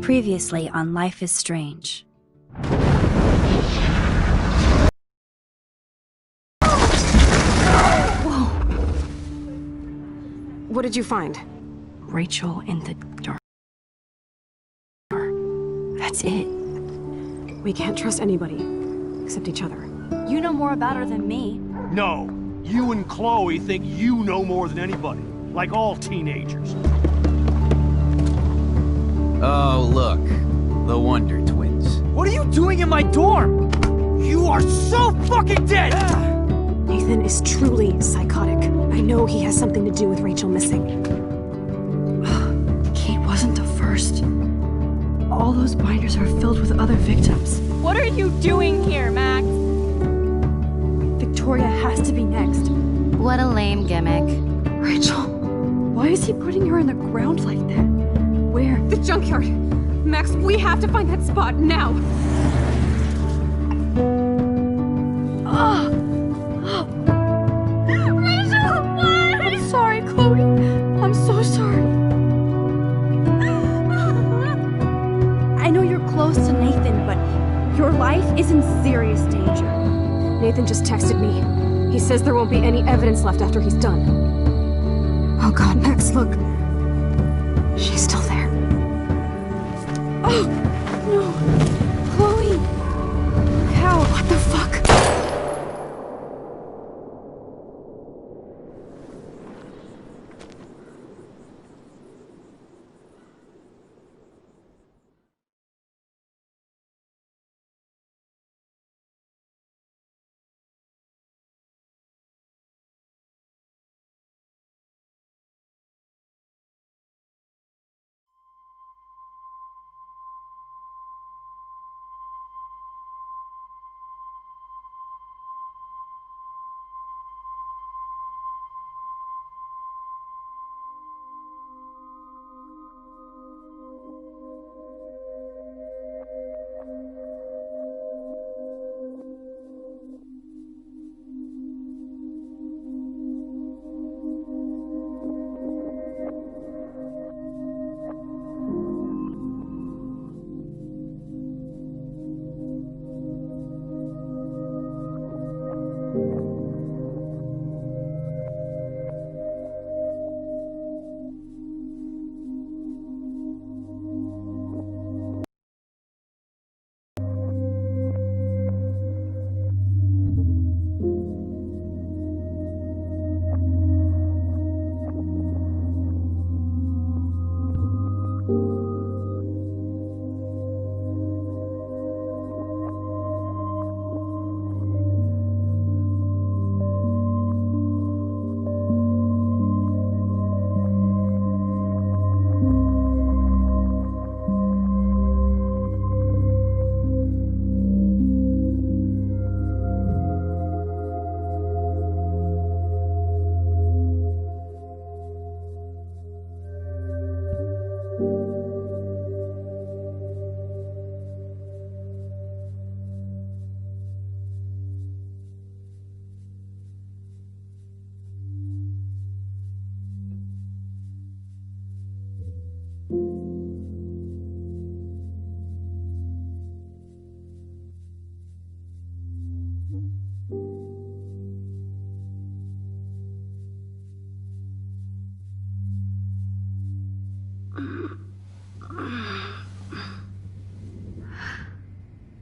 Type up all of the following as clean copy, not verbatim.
Previously on Life is Strange. Whoa! What did you find? Rachel in the dark. That's it. We can't trust anybody, except each other. You know more about her than me. No. You and Chloe think you know more than anybody. Like all teenagers. Oh, look. The Wonder Twins. What are you doing in my dorm? You are so fucking dead! Nathan is truly psychotic. I know he has something to do with Rachel missing. Kate wasn't the first. All those binders are filled with other victims. What are you doing here, Max? Victoria has to be next. What a lame gimmick. Rachel, why is he putting her in the ground like that? Where? The junkyard! Max, we have to find that spot now! Rachel, what? I'm sorry, Chloe. I'm so sorry. I know you're close to Nathan, but your life is in serious danger. Nathan just texted me. He says there won't be any evidence left after he's done. Oh god, Max, look. She's still there. Oh, no. Chloe. How? What the fuck?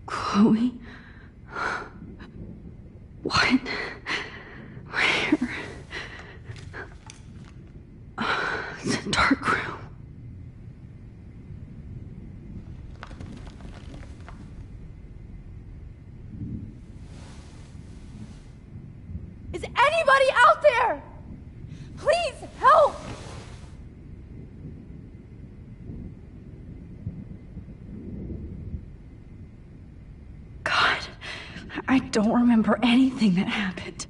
Chloe? What? Where? It's a dark room. Is anybody out there? Please help! God, I don't remember anything that happened.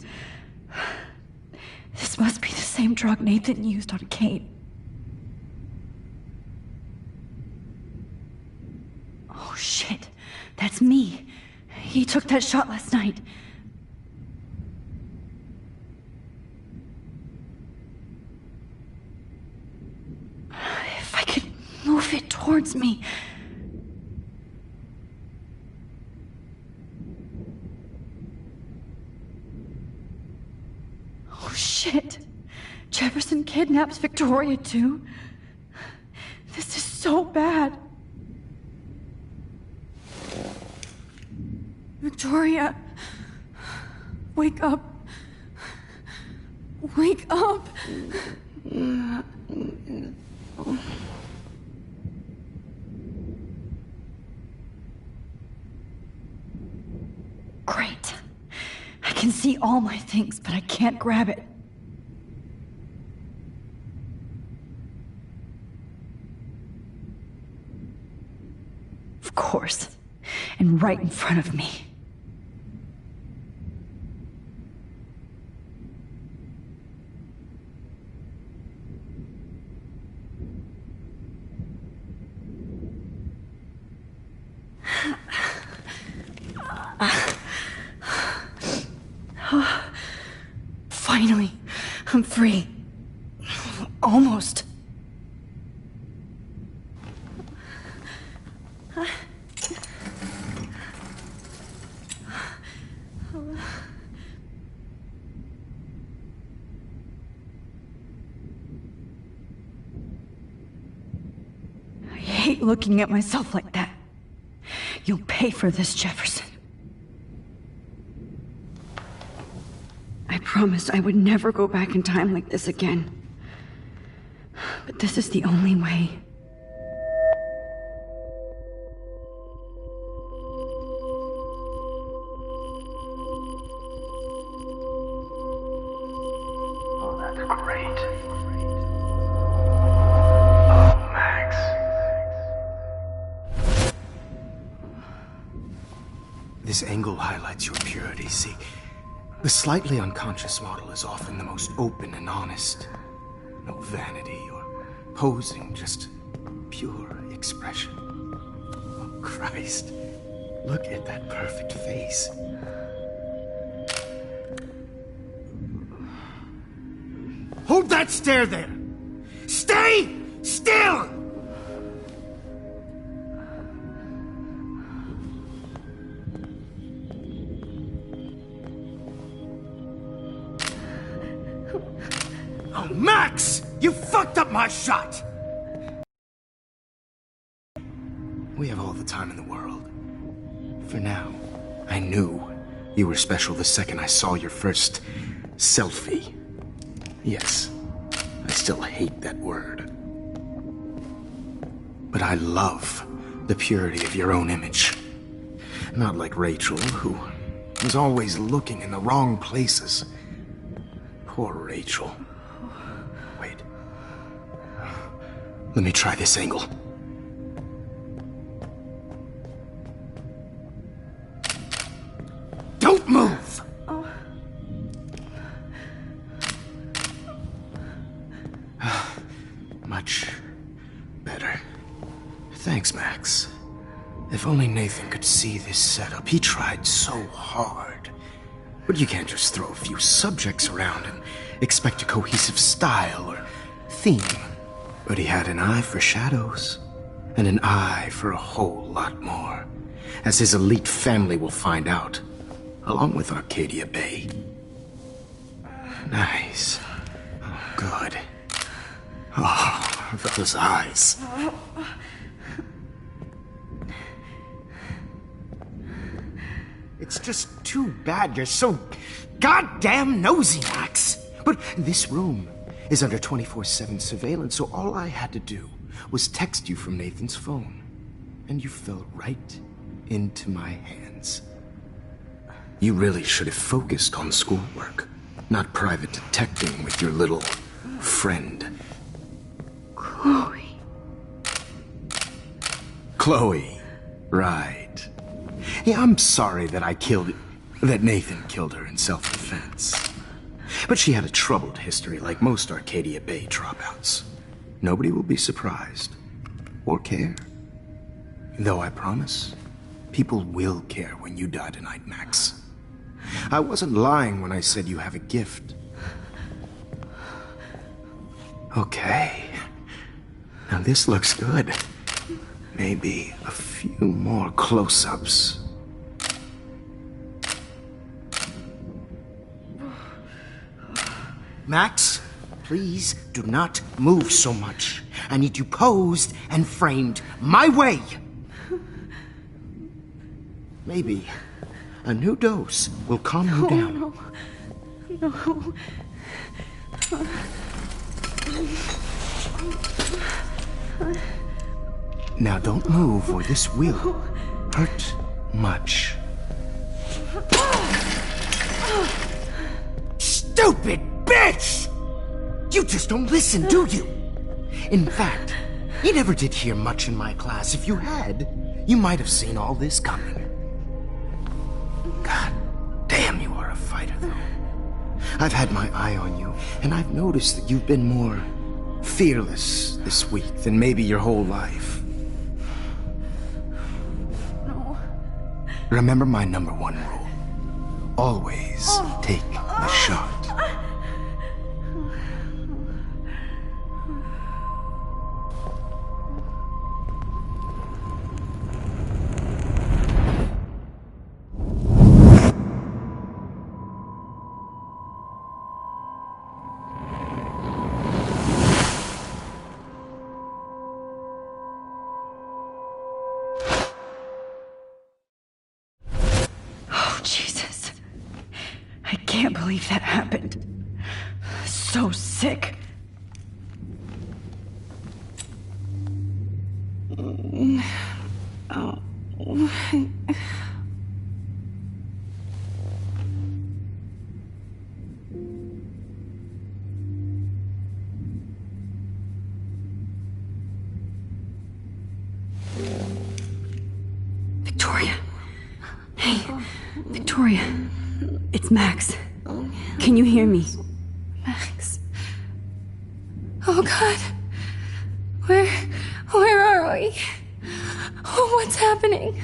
This must be the same drug Nathan used on Kate. Oh shit, that's me. He took that shot last night. If I could move it towards me. Shit. Jefferson kidnaps Victoria too? This is so bad. Victoria, wake up. Wake up. Great. I can see all my things, but I can't grab it. Of course. And right in front of me. Finally, I'm free. Almost. I hate looking at myself like that. You'll pay for this, Jefferson. I promised I would never go back in time like this again. But this is the only way. Oh, that's great. Oh, Max. This angle highlights your purity, see? The slightly unconscious model is often the most open and honest. No vanity or posing, just pure expression. Oh, Christ. Look at that perfect face. Hold that stare there! Stay still! Oh, Max! You fucked up my shot! We have all the time in the world. For now, I knew you were special the second I saw your first selfie. Yes, I still hate that word. But I love the purity of your own image. Not like Rachel, who was always looking in the wrong places. Poor Rachel. Wait. Let me try this angle. Don't move! Much better. Thanks, Max. If only Nathan could see this setup. He tried so hard. But you can't just throw a few subjects around and expect a cohesive style or theme. But he had an eye for shadows, and an eye for a whole lot more, as his elite family will find out, along with Arcadia Bay. Nice. Oh, good. Oh, those eyes. It's just too bad you're so goddamn nosy, Max. But this room is under 24/7 surveillance, so all I had to do was text you from Nathan's phone. And you fell right into my hands. You really should have focused on schoolwork, not private detecting with your little friend. Chloe. Chloe, right. Yeah, I'm sorry that that Nathan killed her in self-defense. But she had a troubled history like most Arcadia Bay dropouts. Nobody will be surprised. Or care. Though I promise, people will care when you die tonight, Max. I wasn't lying when I said you have a gift. Okay. Now this looks good. Maybe a few more close-ups. Max, please do not move so much. I need you posed and framed my way. Maybe a new dose will calm you down. No. Now don't move or this will hurt much. Stupid bitch! You just don't listen, do you? In fact, you never did hear much in my class. If you had, you might have seen all this coming. God damn, you are a fighter, though. I've had my eye on you, and I've noticed that you've been more fearless this week than maybe your whole life. No. Remember my number one rule. Always take the shot. Jesus. I can't believe that happened. So sick. Oh. Victoria. Hey, Victoria. It's Max. Can you hear me? Max. Oh God. Where are we? Oh, what's happening?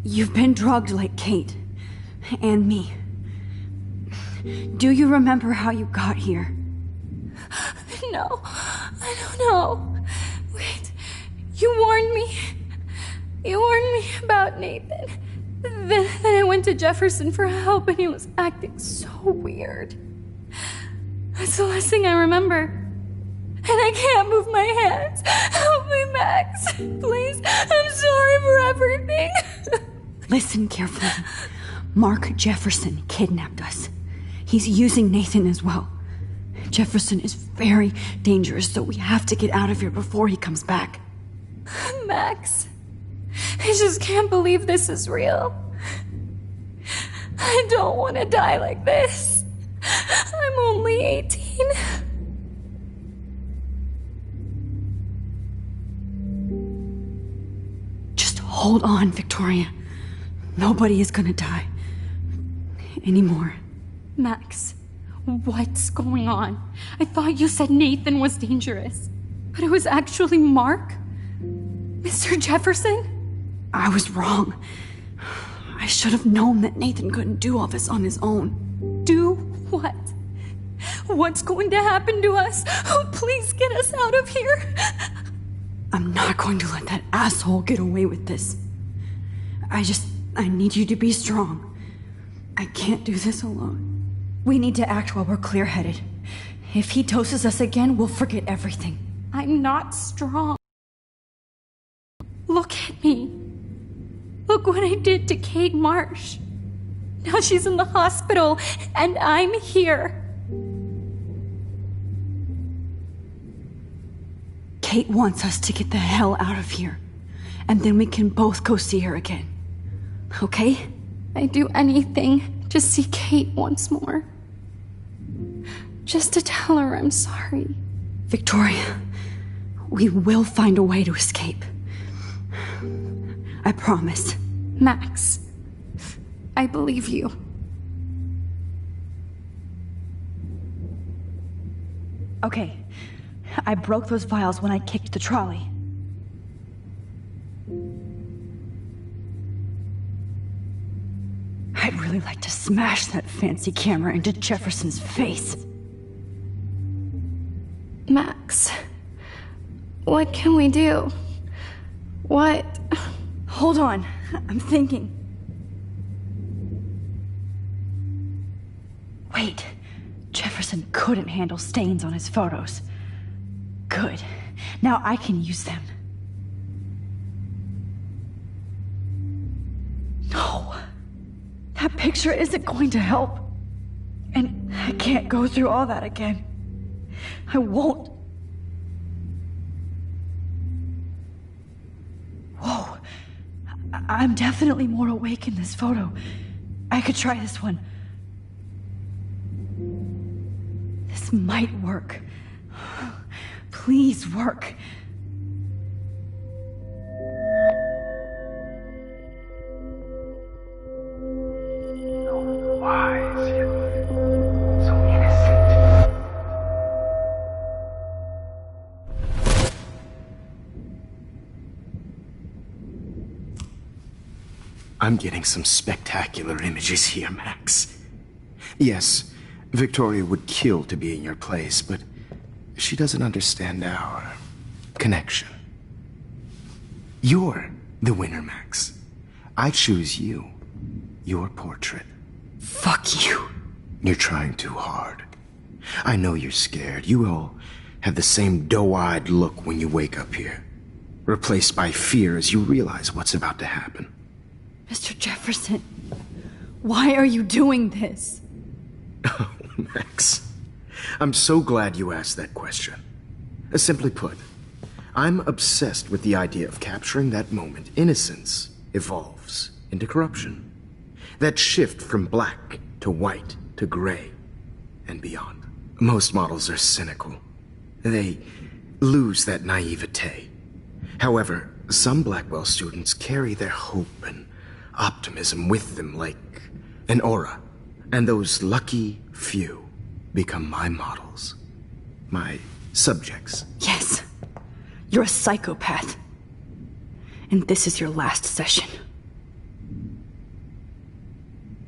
You've been drugged like Kate. And me. Do you remember how you got here? No, I don't know. Wait, you warned me. You warned me about Nathan. Then I went to Jefferson for help and he was acting so weird. That's the last thing I remember. And I can't move my hands. Help me, Max. Please, I'm sorry for everything. Listen carefully. Mark Jefferson kidnapped us. He's using Nathan as well. Jefferson is very dangerous, so we have to get out of here before he comes back. Max, I just can't believe this is real. I don't want to die like this. I'm only 18. Just hold on, Victoria. Nobody is gonna die. Anymore. Max, what's going on? I thought you said Nathan was dangerous, but it was actually Mark? Mr. Jefferson? I was wrong. I should have known that Nathan couldn't do all this on his own. Do what? What's going to happen to us? Oh, please get us out of here. I'm not going to let that asshole get away with this. I need you to be strong. I can't do this alone. We need to act while we're clear-headed. If he doses us again, we'll forget everything. I'm not strong. Look at me. Look what I did to Kate Marsh. Now she's in the hospital, and I'm here. Kate wants us to get the hell out of here. And then we can both go see her again. Okay? I'd do anything to see Kate once more. Just to tell her I'm sorry. Victoria, we will find a way to escape. I promise. Max, I believe you. Okay, I broke those vials when I kicked the trolley. I'd really like to smash that fancy camera into Jefferson's face. Max, what can we do? What? Hold on, I'm thinking. Wait, Jefferson couldn't handle stains on his photos. Good. Now I can use them. No. That picture isn't going to help. And I can't go through all that again. I won't. Whoa. I'm definitely more awake in this photo. I could try this one. This might work. Please work. So wise, yet so innocent. I'm getting some spectacular images here, Max. Yes, Victoria would kill to be in your place, but she doesn't understand our connection. You're the winner, Max. I choose you. Your portrait. Fuck you. You're trying too hard. I know you're scared. You all have the same doe-eyed look when you wake up here, replaced by fear as you realize what's about to happen. Mr. Jefferson, why are you doing this? Oh, Max. I'm so glad you asked that question. Simply put, I'm obsessed with the idea of capturing that moment innocence evolves into corruption. That shift from black to white to gray and beyond. Most models are cynical. They lose that naivete. However, some Blackwell students carry their hope and optimism with them like an aura. And those lucky few become my models. My subjects. Yes. You're a psychopath. And this is your last session.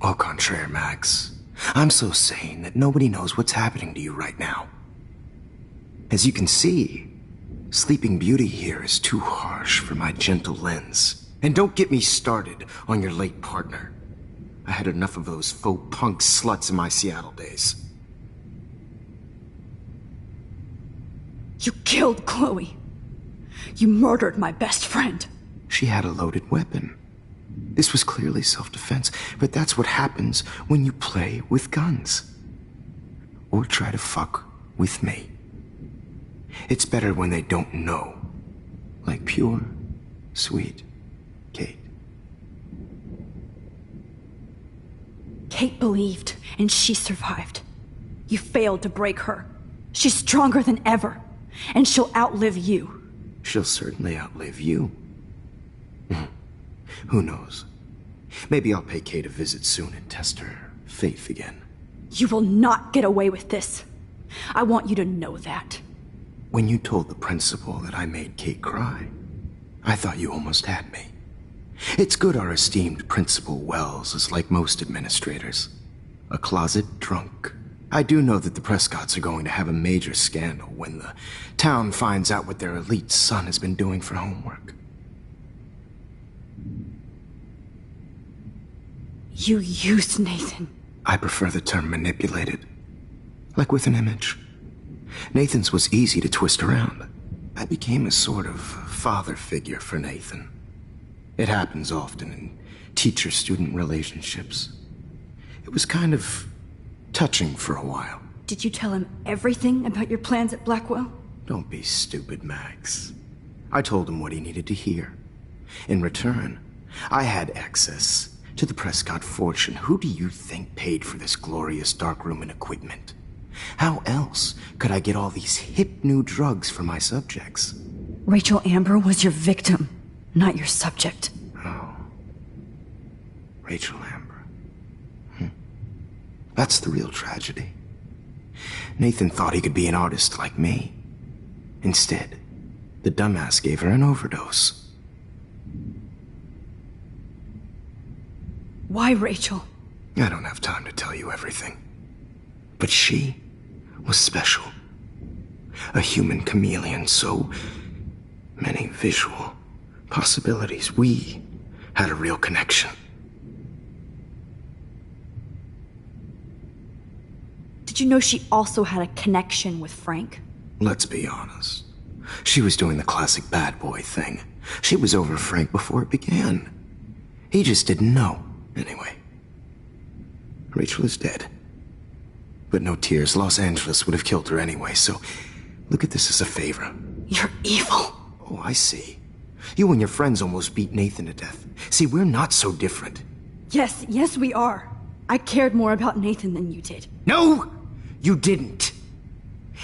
Au contraire, Max. I'm so sane that nobody knows what's happening to you right now. As you can see, Sleeping Beauty here is too harsh for my gentle lens. And don't get me started on your late partner. I had enough of those faux punk sluts in my Seattle days. You killed Chloe. You murdered my best friend. She had a loaded weapon. This was clearly self-defense, but that's what happens when you play with guns. Or try to fuck with me. It's better when they don't know. Like pure, sweet Kate. Kate believed, and she survived. You failed to break her. She's stronger than ever, and she'll outlive you. She'll certainly outlive you. Who knows? Maybe I'll pay Kate a visit soon and test her faith again. You will not get away with this. I want you to know that. When you told the principal that I made Kate cry, I thought you almost had me. It's good our esteemed Principal Wells is like most administrators. A closet drunk. I do know that the Prescotts are going to have a major scandal when the town finds out what their elite son has been doing for homework. You used Nathan. I prefer the term manipulated. Like with an image. Nathan's was easy to twist around. I became a sort of father figure for Nathan. It happens often in teacher-student relationships. It was kind of touching for a while. Did you tell him everything about your plans at Blackwell? Don't be stupid, Max. I told him what he needed to hear. In return, I had access to the Prescott fortune. Who do you think paid for this glorious darkroom and equipment? How else could I get all these hip new drugs for my subjects? Rachel Amber was your victim, not your subject. Oh. Rachel Amber. That's the real tragedy. Nathan thought he could be an artist like me. Instead, the dumbass gave her an overdose. Why Rachel? I don't have time to tell you everything. But she was special. A human chameleon, so many visual possibilities. We had a real connection. Did you know she also had a connection with Frank? Let's be honest. She was doing the classic bad boy thing. She was over Frank before it began. He just didn't know. Anyway, Rachel is dead. But no tears. Los Angeles would have killed her anyway, so look at this as a favor. You're evil. Oh, I see. You and your friends almost beat Nathan to death. See, we're not so different. Yes, we are. I cared more about Nathan than you did. No, you didn't.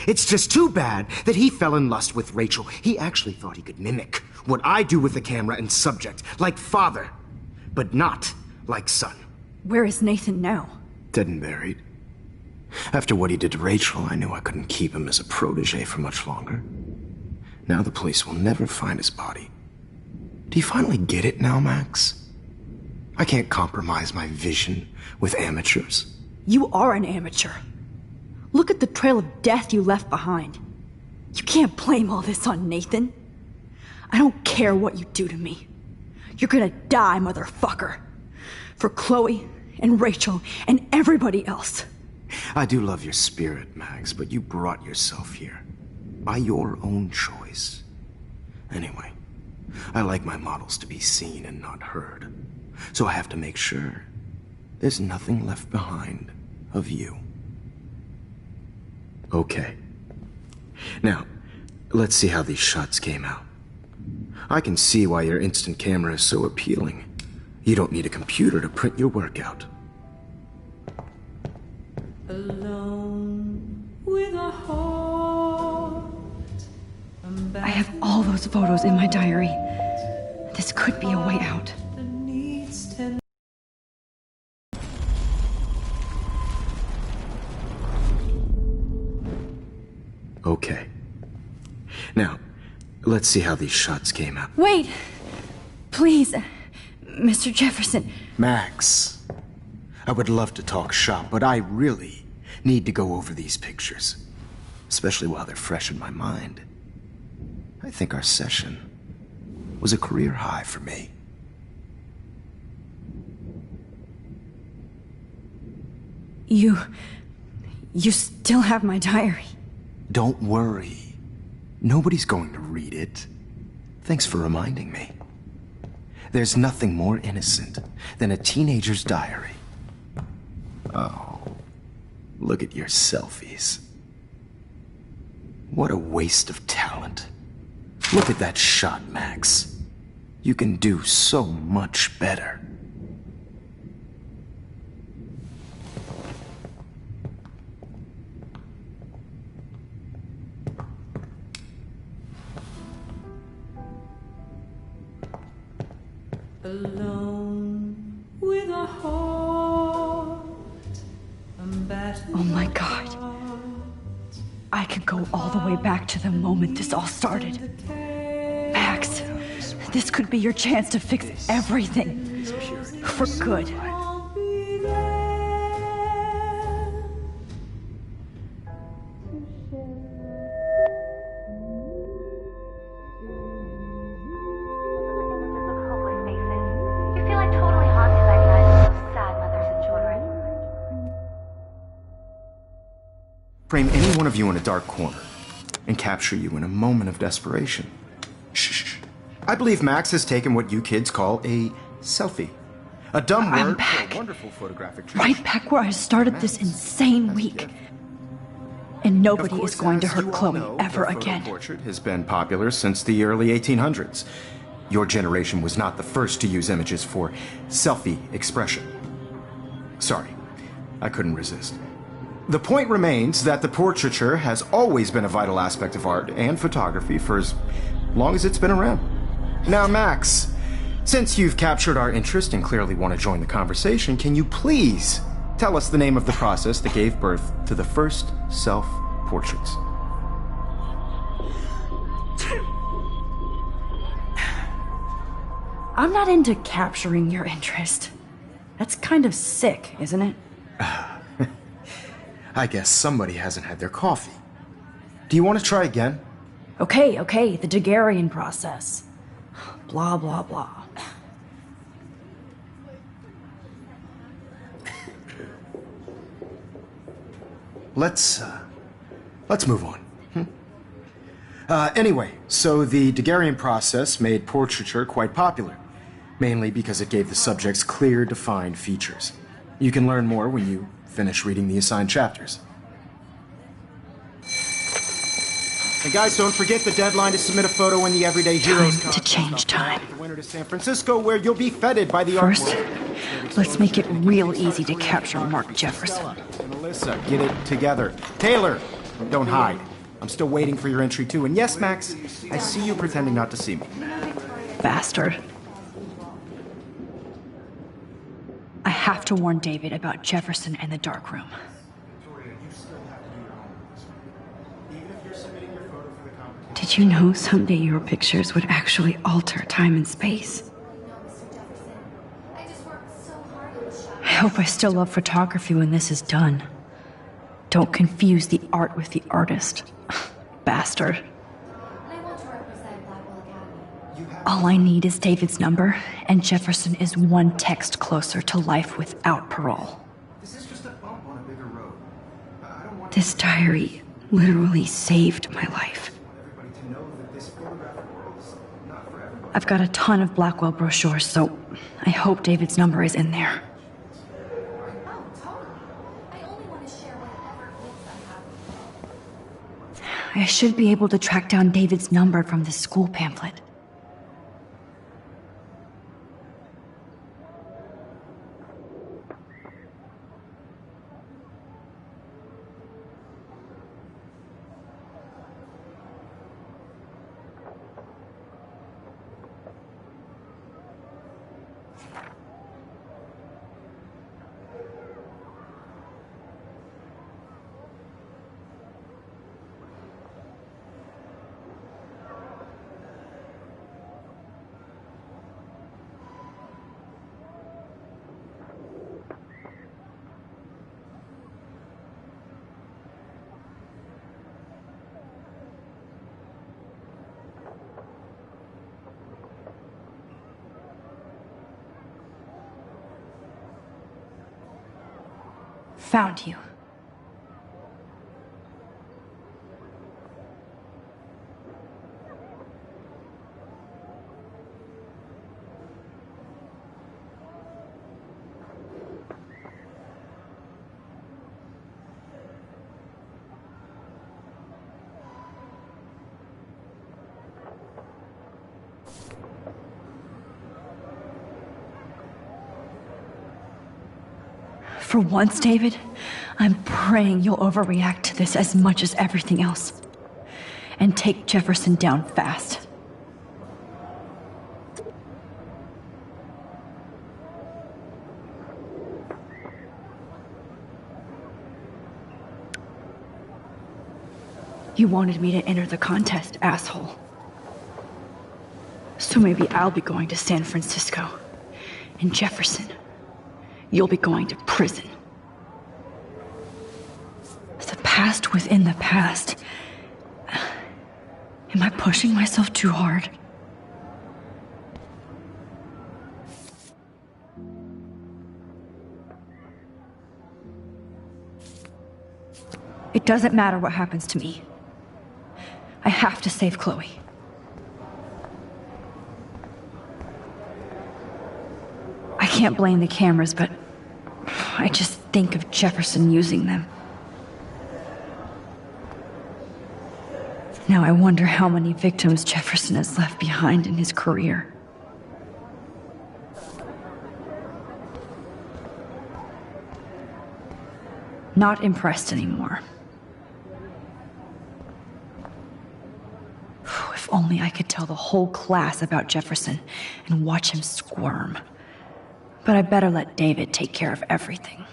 It's just too bad that he fell in lust with Rachel. He actually thought he could mimic what I do with the camera and subject, like father, but not like son. Where is Nathan now? Dead and buried. After what he did to Rachel, I knew I couldn't keep him as a protege for much longer. Now the police will never find his body. Do you finally get it now, Max? I can't compromise my vision with amateurs. You are an amateur. Look at the trail of death you left behind. You can't blame all this on Nathan. I don't care what you do to me. You're gonna die, motherfucker. For Chloe and Rachel and everybody else. I do love your spirit, Max, but you brought yourself here. By your own choice. Anyway, I like my models to be seen and not heard. So I have to make sure there's nothing left behind of you. Okay. Now, let's see how these shots came out. I can see why your instant camera is so appealing. You don't need a computer to print your work out. Alone with a heart. I have all those photos in my diary. This could be a way out. Okay. Now, let's see how these shots came out. Wait! Please, Mr. Jefferson. Max, I would love to talk shop, but I really need to go over these pictures. Especially while they're fresh in my mind. I think our session was a career high for me. You still have my diary. Don't worry. Nobody's going to read it. Thanks for reminding me. There's nothing more innocent than a teenager's diary. Oh, look at your selfies. What a waste of talent. Look at that shot, Max. You can do so much better. Alone with a heart. Oh my God. I could go all the way back to the moment this all started. Max, this could be your chance to fix everything. For good. You feel like totally haunted by the eyes of those sad mothers and children. Frame any one of you in a dark corner and capture you in a moment of desperation. Shh. I believe Max has taken what you kids call a selfie. A dumb I'm word back. for a wonderful photographic Right back where I started this insane week. And nobody is going to hurt Chloe ever again. Portrait has been popular since the early 1800s. Your generation was not the first to use images for selfie expression. Sorry, I couldn't resist. The point remains that the portraiture has always been a vital aspect of art and photography for as long as it's been around. Now, Max, since you've captured our interest and clearly want to join the conversation, can you please tell us the name of the process that gave birth to the first self-portraits? I'm not into capturing your interest. That's kind of sick, isn't it? I guess somebody hasn't had their coffee. Do you want to try again? Okay, the Daguerrean process. Blah, blah, blah. let's move on. Anyway, so the Daguerrean process made portraiture quite popular, mainly because it gave the subjects clear, defined features. You can learn more when you finish reading the assigned chapters. And guys, don't forget the deadline to submit a photo in the Everyday Heroes Time to change time. The winter to San Francisco, where you'll be feted by the First, art world. let's make it real easy to capture Mark Jefferson. And Alyssa, get it together. Taylor, don't hide. I'm still waiting for your entry too. And yes, Max, I see you pretending not to see me. Bastard. I have to warn David about Jefferson and the dark room. Did you know someday your pictures would actually alter time and space? I hope I still love photography when this is done. Don't confuse the art with the artist. Bastard. All I need is David's number, and Jefferson is one text closer to life without parole. This is just a bump on a bigger road. I don't want This diary literally saved my life. everybody to know that this photographic world is not for everybody. I've got a ton of Blackwell brochures, so I hope David's number is in there. I should be able to track down David's number from the school pamphlet. Found you. For once, David, I'm praying you'll overreact to this as much as everything else. And take Jefferson down fast. You wanted me to enter the contest, asshole. So maybe I'll be going to San Francisco. And Jefferson, you'll be going to prison. The past within the past. Am I pushing myself too hard? It doesn't matter what happens to me. I have to save Chloe. I can't blame the cameras, but I just think of Jefferson using them. Now I wonder how many victims Jefferson has left behind in his career. Not impressed anymore. If only I could tell the whole class about Jefferson and watch him squirm. But I better let David take care of everything.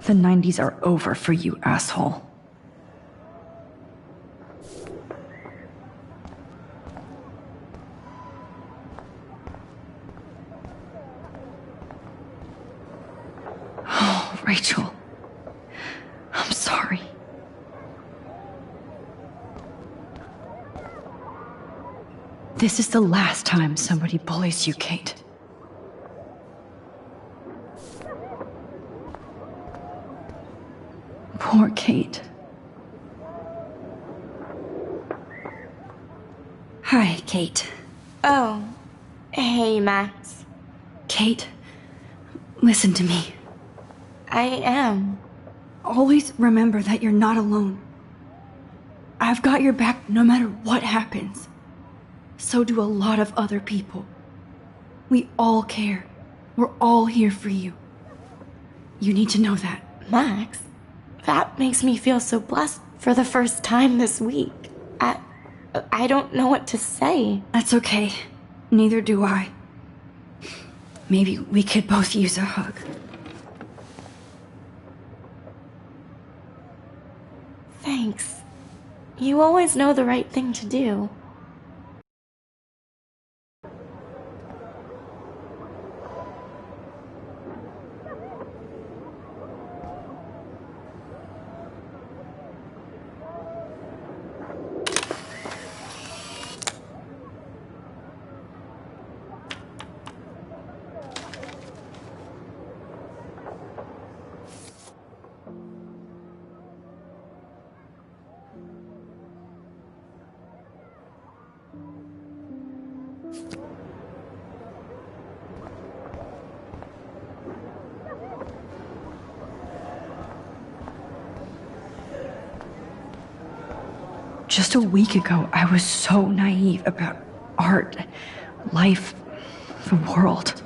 The 90s are over for you, asshole. Oh, Rachel. I'm sorry. This is the last time somebody bullies you, Kate. Poor Kate. Hi, Kate. Oh, hey, Max. Kate, listen to me. I am. Always remember that you're not alone. I've got your back no matter what happens. So do a lot of other people. We all care. We're all here for you. You need to know that. Max, that makes me feel so blessed for the first time this week. I don't know what to say. That's okay. Neither do I. Maybe we could both use a hug. Thanks. You always know the right thing to do. Just a week ago, I was so naive about art, life, the world.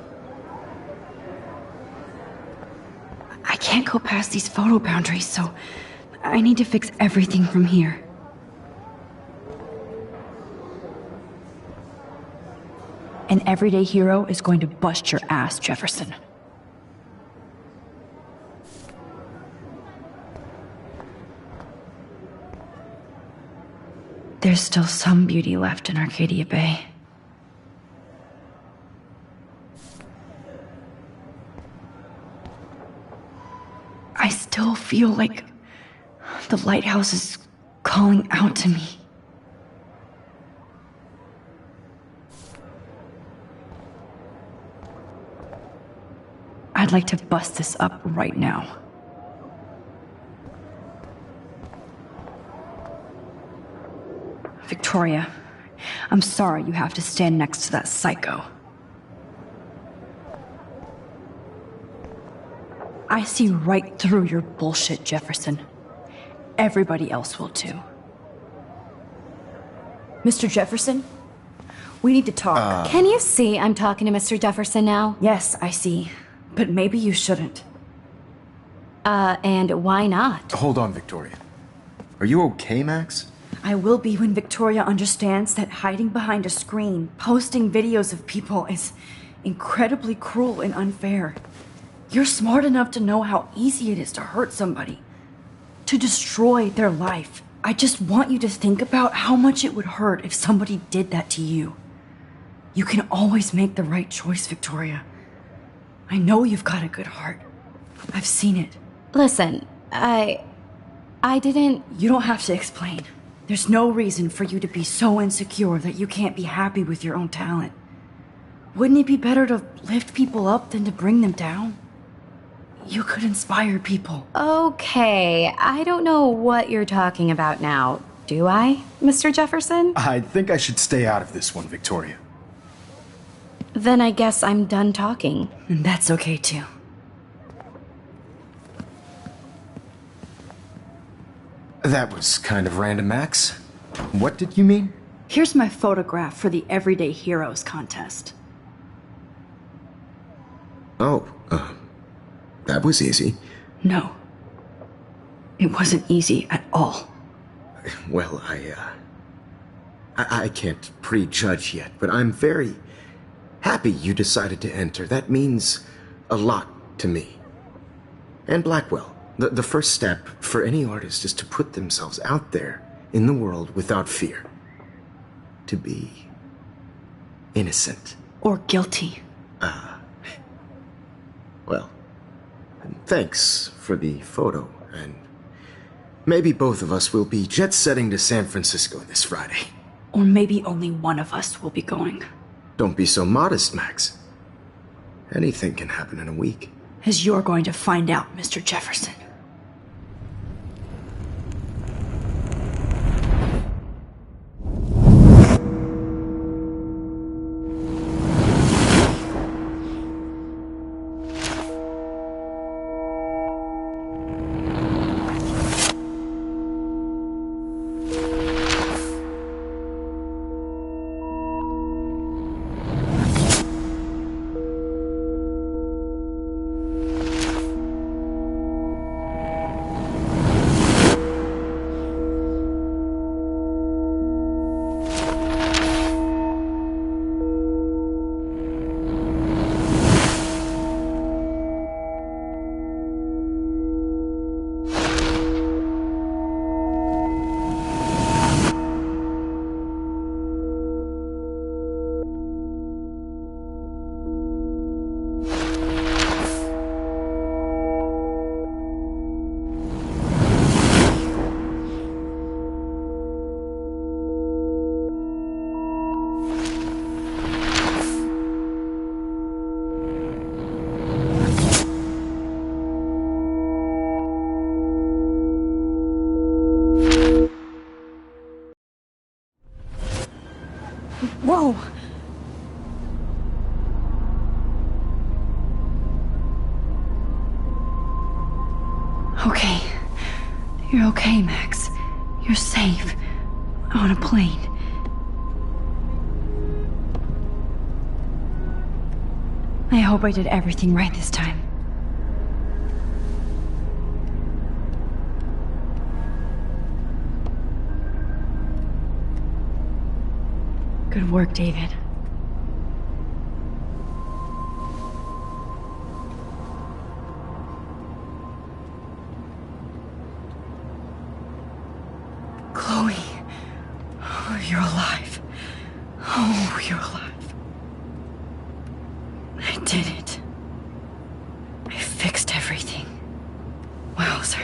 I can't go past these photo boundaries, so I need to fix everything from here. An everyday hero is going to bust your ass, Jefferson. There's still some beauty left in Arcadia Bay. I still feel like the lighthouse is calling out to me. I'd like to bust this up right now. Victoria, I'm sorry you have to stand next to that psycho. I see right through your bullshit, Jefferson. Everybody else will too. Mr. Jefferson, we need to talk. Can you see I'm talking to Mr. Jefferson now? Yes, I see. But maybe you shouldn't. And why not? Hold on, Victoria. Are you okay, Max? I will be when Victoria understands that hiding behind a screen, posting videos of people is incredibly cruel and unfair. You're smart enough to know how easy it is to hurt somebody, to destroy their life. I just want you to think about how much it would hurt if somebody did that to you. You can always make the right choice, Victoria. I know you've got a good heart. I've seen it. Listen, I didn't... You don't have to explain. There's no reason for you to be so insecure that you can't be happy with your own talent. Wouldn't it be better to lift people up than to bring them down? You could inspire people. Okay, I don't know what you're talking about now. Do I, Mr. Jefferson? I think I should stay out of this one, Victoria. Then I guess I'm done talking. And that's okay too. That was kind of random, Max. What did you mean? Here's my photograph for the Everyday Heroes contest. Oh, that was easy. No. It wasn't easy at all. Well, I can't prejudge yet, but I'm very happy you decided to enter. That means a lot to me. And Blackwell. The first step for any artist is to put themselves out there in the world without fear. To be innocent. Or guilty. Well, thanks for the photo, and maybe both of us will be jet-setting to San Francisco this Friday. Or maybe only one of us will be going. Don't be so modest, Max. Anything can happen in a week. As you're going to find out, Mr. Jefferson. Whoa! Okay. You're okay, Max. You're safe. On a plane. I hope I did everything right this time. Good work, David. Chloe. Oh, you're alive. Oh, you're alive. I did it. I fixed everything. Wowzer.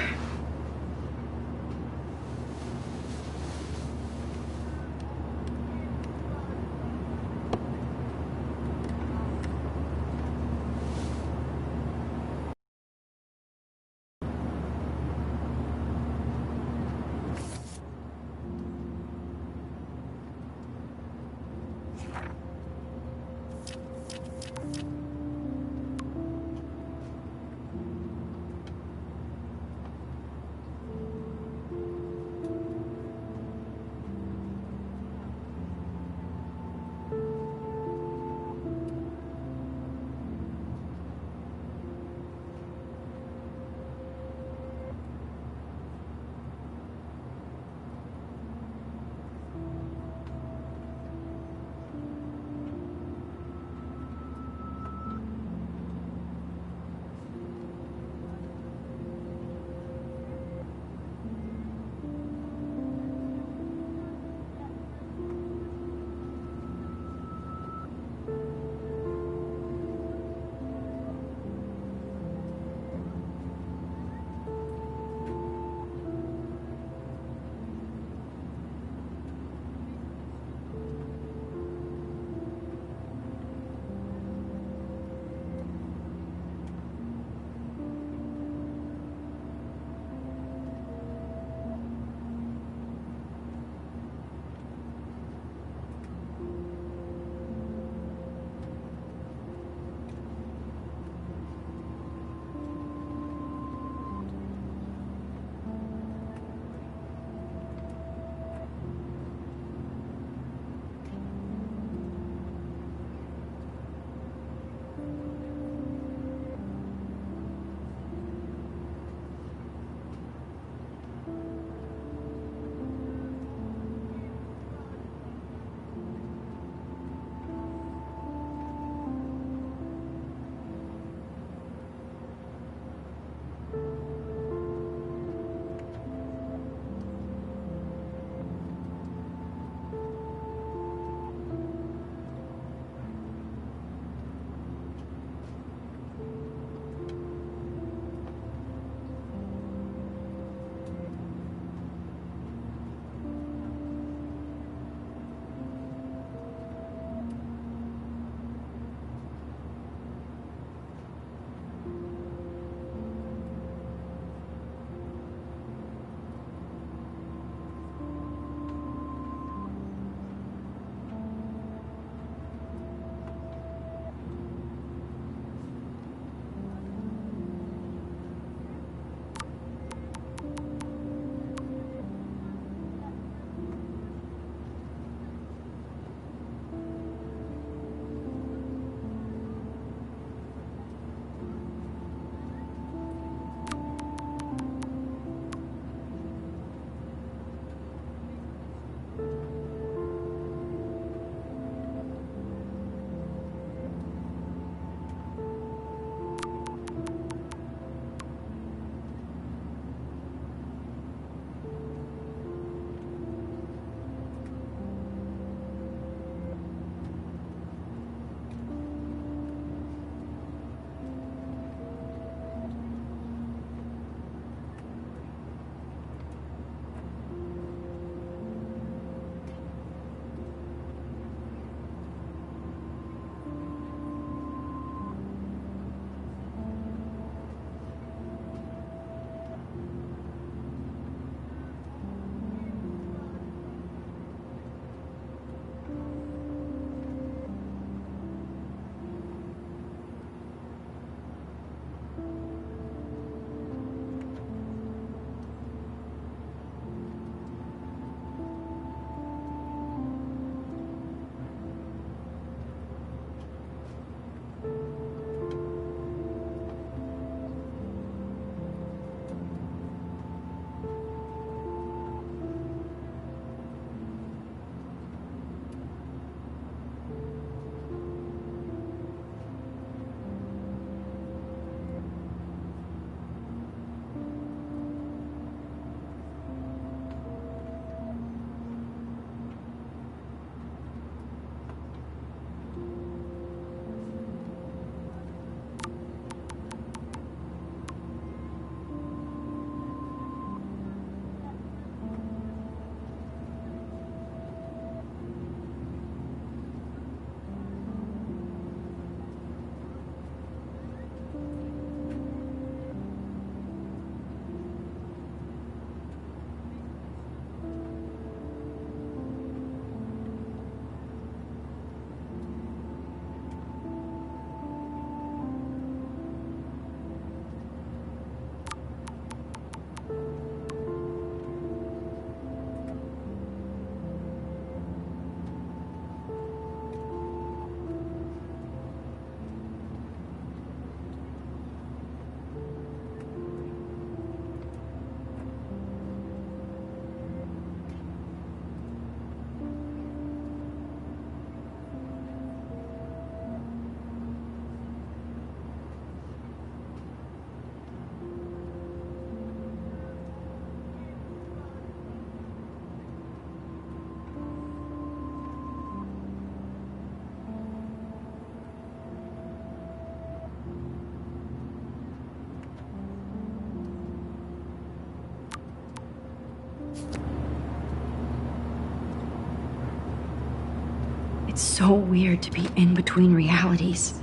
It's so weird to be in between realities.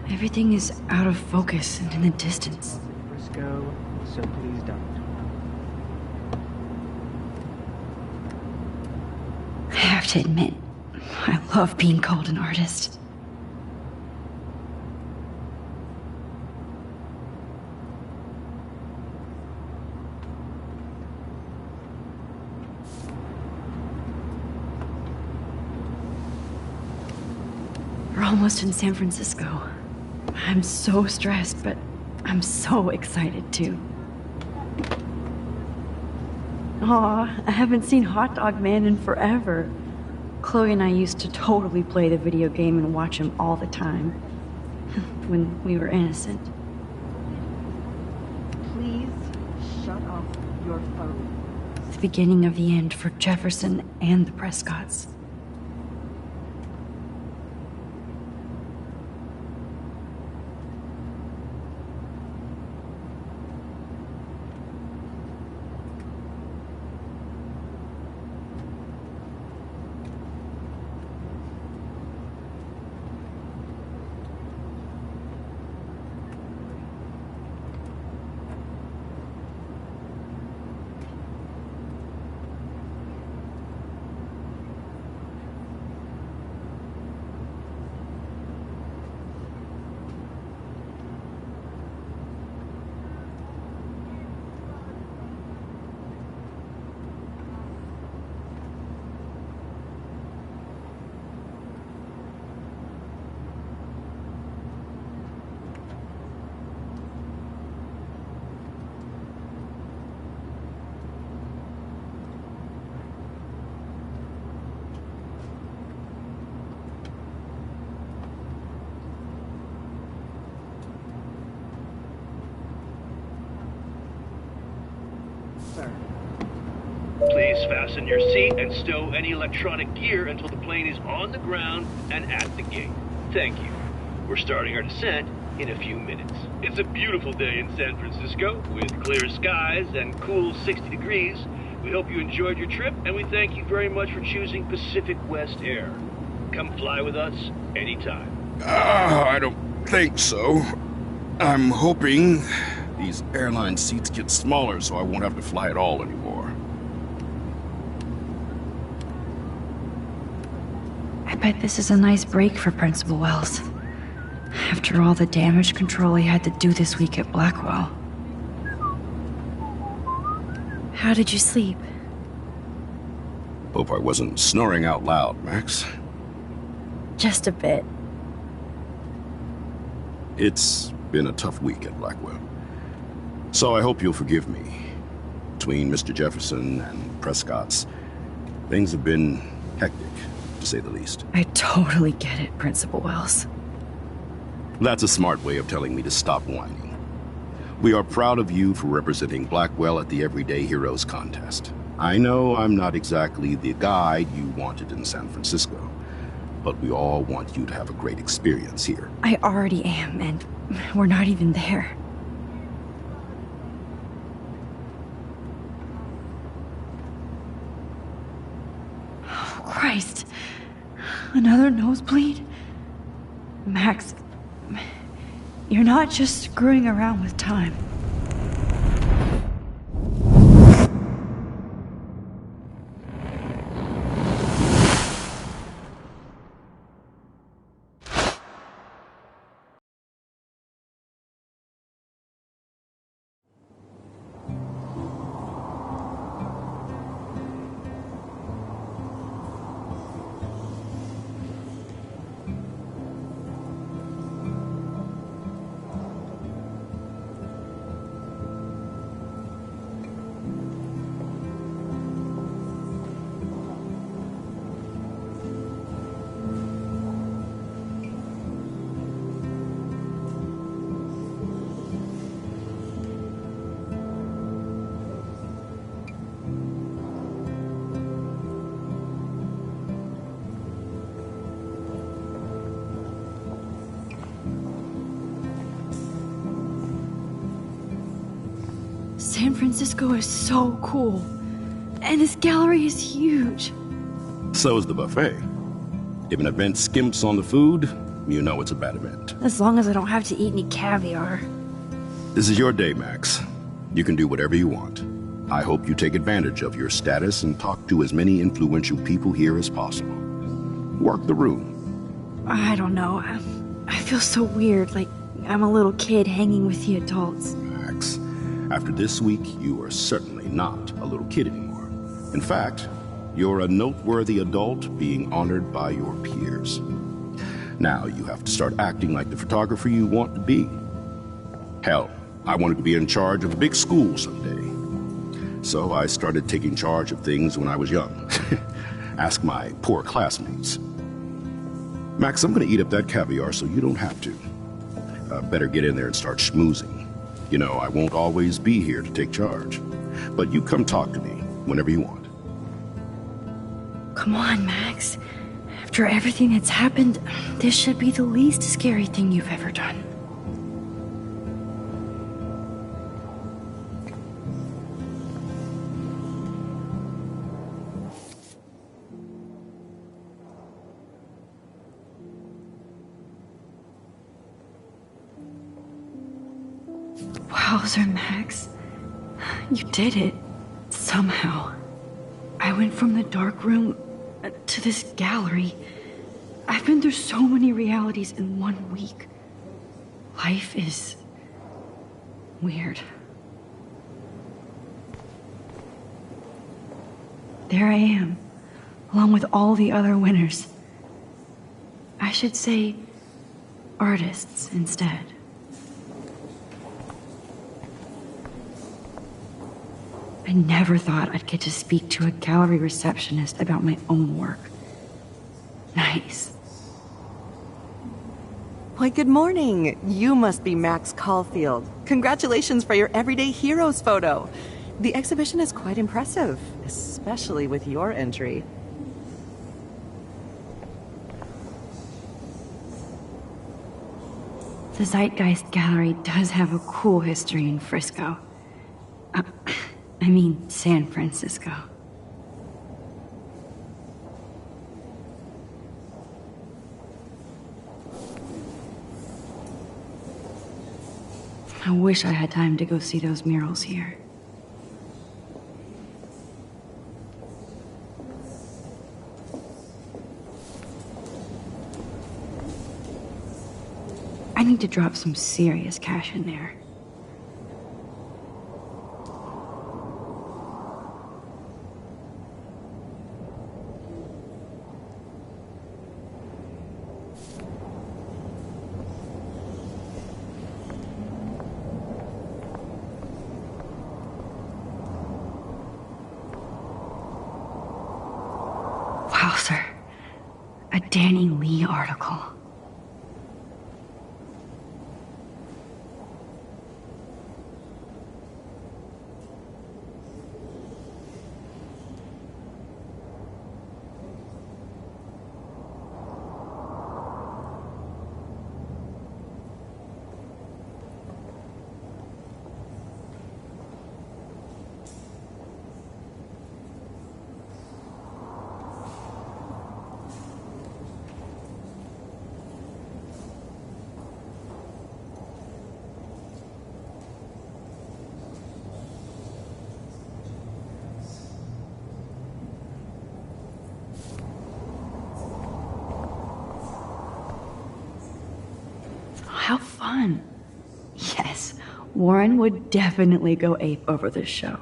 Everything is out of focus and in the distance. Frisco, so please don't. I have to admit, I love being called an artist. We're almost in San Francisco. I'm so stressed, but I'm so excited too. Aw, I haven't seen Hot Dog Man in forever. Chloe and I used to totally play the video game and watch him all the time. When we were innocent. Please shut off your phone. The beginning of the end for Jefferson and the Prescotts. Please fasten your seat and stow any electronic gear until the plane is on the ground and at the gate. Thank you. We're starting our descent in a few minutes. It's a beautiful day in San Francisco with clear skies and cool 60 degrees. We hope you enjoyed your trip, and we thank you very much for choosing Pacific West Air. Come fly with us anytime. I don't think so. I'm hoping these airline seats get smaller so I won't have to fly at all anymore. I bet this is a nice break for Principal Wells. After all the damage control he had to do this week at Blackwell. How did you sleep? Hope I wasn't snoring out loud, Max. Just a bit. It's been a tough week at Blackwell. So I hope you'll forgive me. Between Mr. Jefferson and Prescott's, things have been hectic, to say the least. I totally get it, Principal Wells. That's a smart way of telling me to stop whining. We are proud of you for representing Blackwell at the Everyday Heroes contest. I know I'm not exactly the guide you wanted in San Francisco, but we all want you to have a great experience here. I already am, and we're not even there. Oh, Christ. Another nosebleed? Max, you're not just screwing around with time. San Francisco is so cool. And this gallery is huge. So is the buffet. If an event skimps on the food, you know it's a bad event. As long as I don't have to eat any caviar. This is your day, Max. You can do whatever you want. I hope you take advantage of your status and talk to as many influential people here as possible. Work the room. I don't know. I feel so weird, like I'm a little kid hanging with the adults. Max, after this week, you are certainly not a little kid anymore. In fact, you're a noteworthy adult being honored by your peers. Now you have to start acting like the photographer you want to be. Hell, I wanted to be in charge of a big school someday. So I started taking charge of things when I was young. Ask my poor classmates. Max, I'm gonna eat up that caviar so you don't have to. Better get in there and start schmoozing. You know, I won't always be here to take charge. But you come talk to me whenever you want. Come on, Max. After everything that's happened, this should be the least scary thing you've ever done. Wowzer, Max. You did it. Somehow. I went from the dark room to this gallery. I've been through so many realities in 1 week. Life is weird. There I am, along with all the other winners. I should say artists instead. I never thought I'd get to speak to a gallery receptionist about my own work. Nice. Why, good morning. You must be Max Caulfield. Congratulations for your Everyday Heroes photo. The exhibition is quite impressive, especially with your entry. The Zeitgeist Gallery does have a cool history in Frisco. I mean, San Francisco. I wish I had time to go see those murals here. I need to drop some serious cash in there. Wowzer. A Danny Lee article. How fun. Yes, Warren would definitely go ape over this show.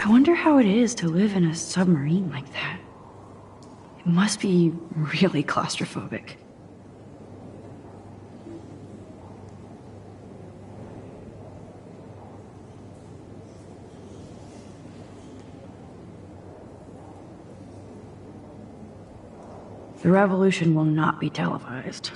I wonder how it is to live in a submarine like that. It must be really claustrophobic. The revolution will not be televised.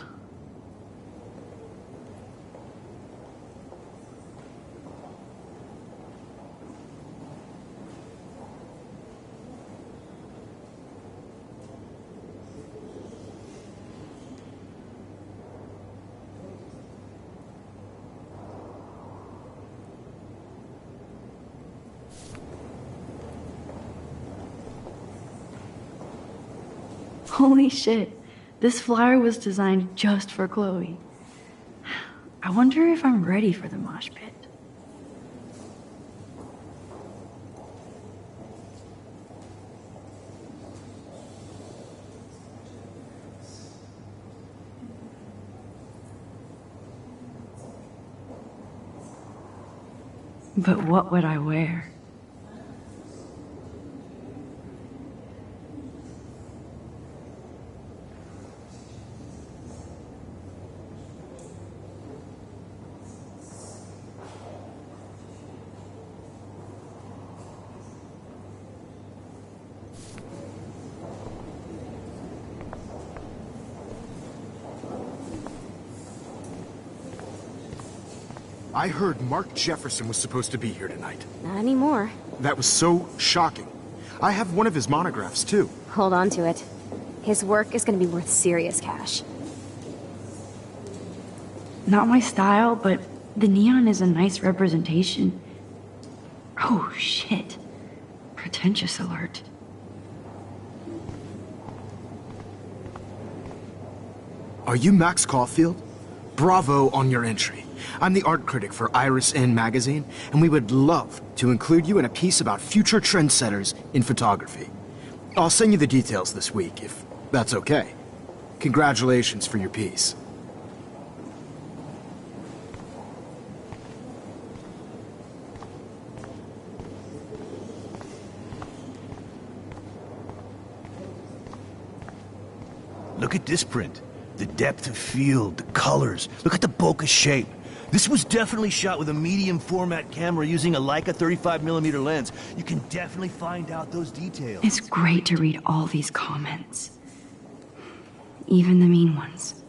Holy shit, this flyer was designed just for Chloe. I wonder if I'm ready for the mosh pit. But what would I wear? I heard Mark Jefferson was supposed to be here tonight. Not anymore. That was so shocking. I have one of his monographs, too. Hold on to it. His work is gonna be worth serious cash. Not my style, but the neon is a nice representation. Oh, shit. Pretentious alert. Are you Max Caulfield? Bravo on your entry. I'm the art critic for Iris N magazine, and we would love to include you in a piece about future trendsetters in photography. I'll send you the details this week, if that's okay. Congratulations for your piece. Look at this print. The depth of field, the colors. Look at the bokeh shape. This was definitely shot with a medium format camera using a Leica 35mm lens. You can definitely find out those details. It's great to read all these comments. Even the mean ones.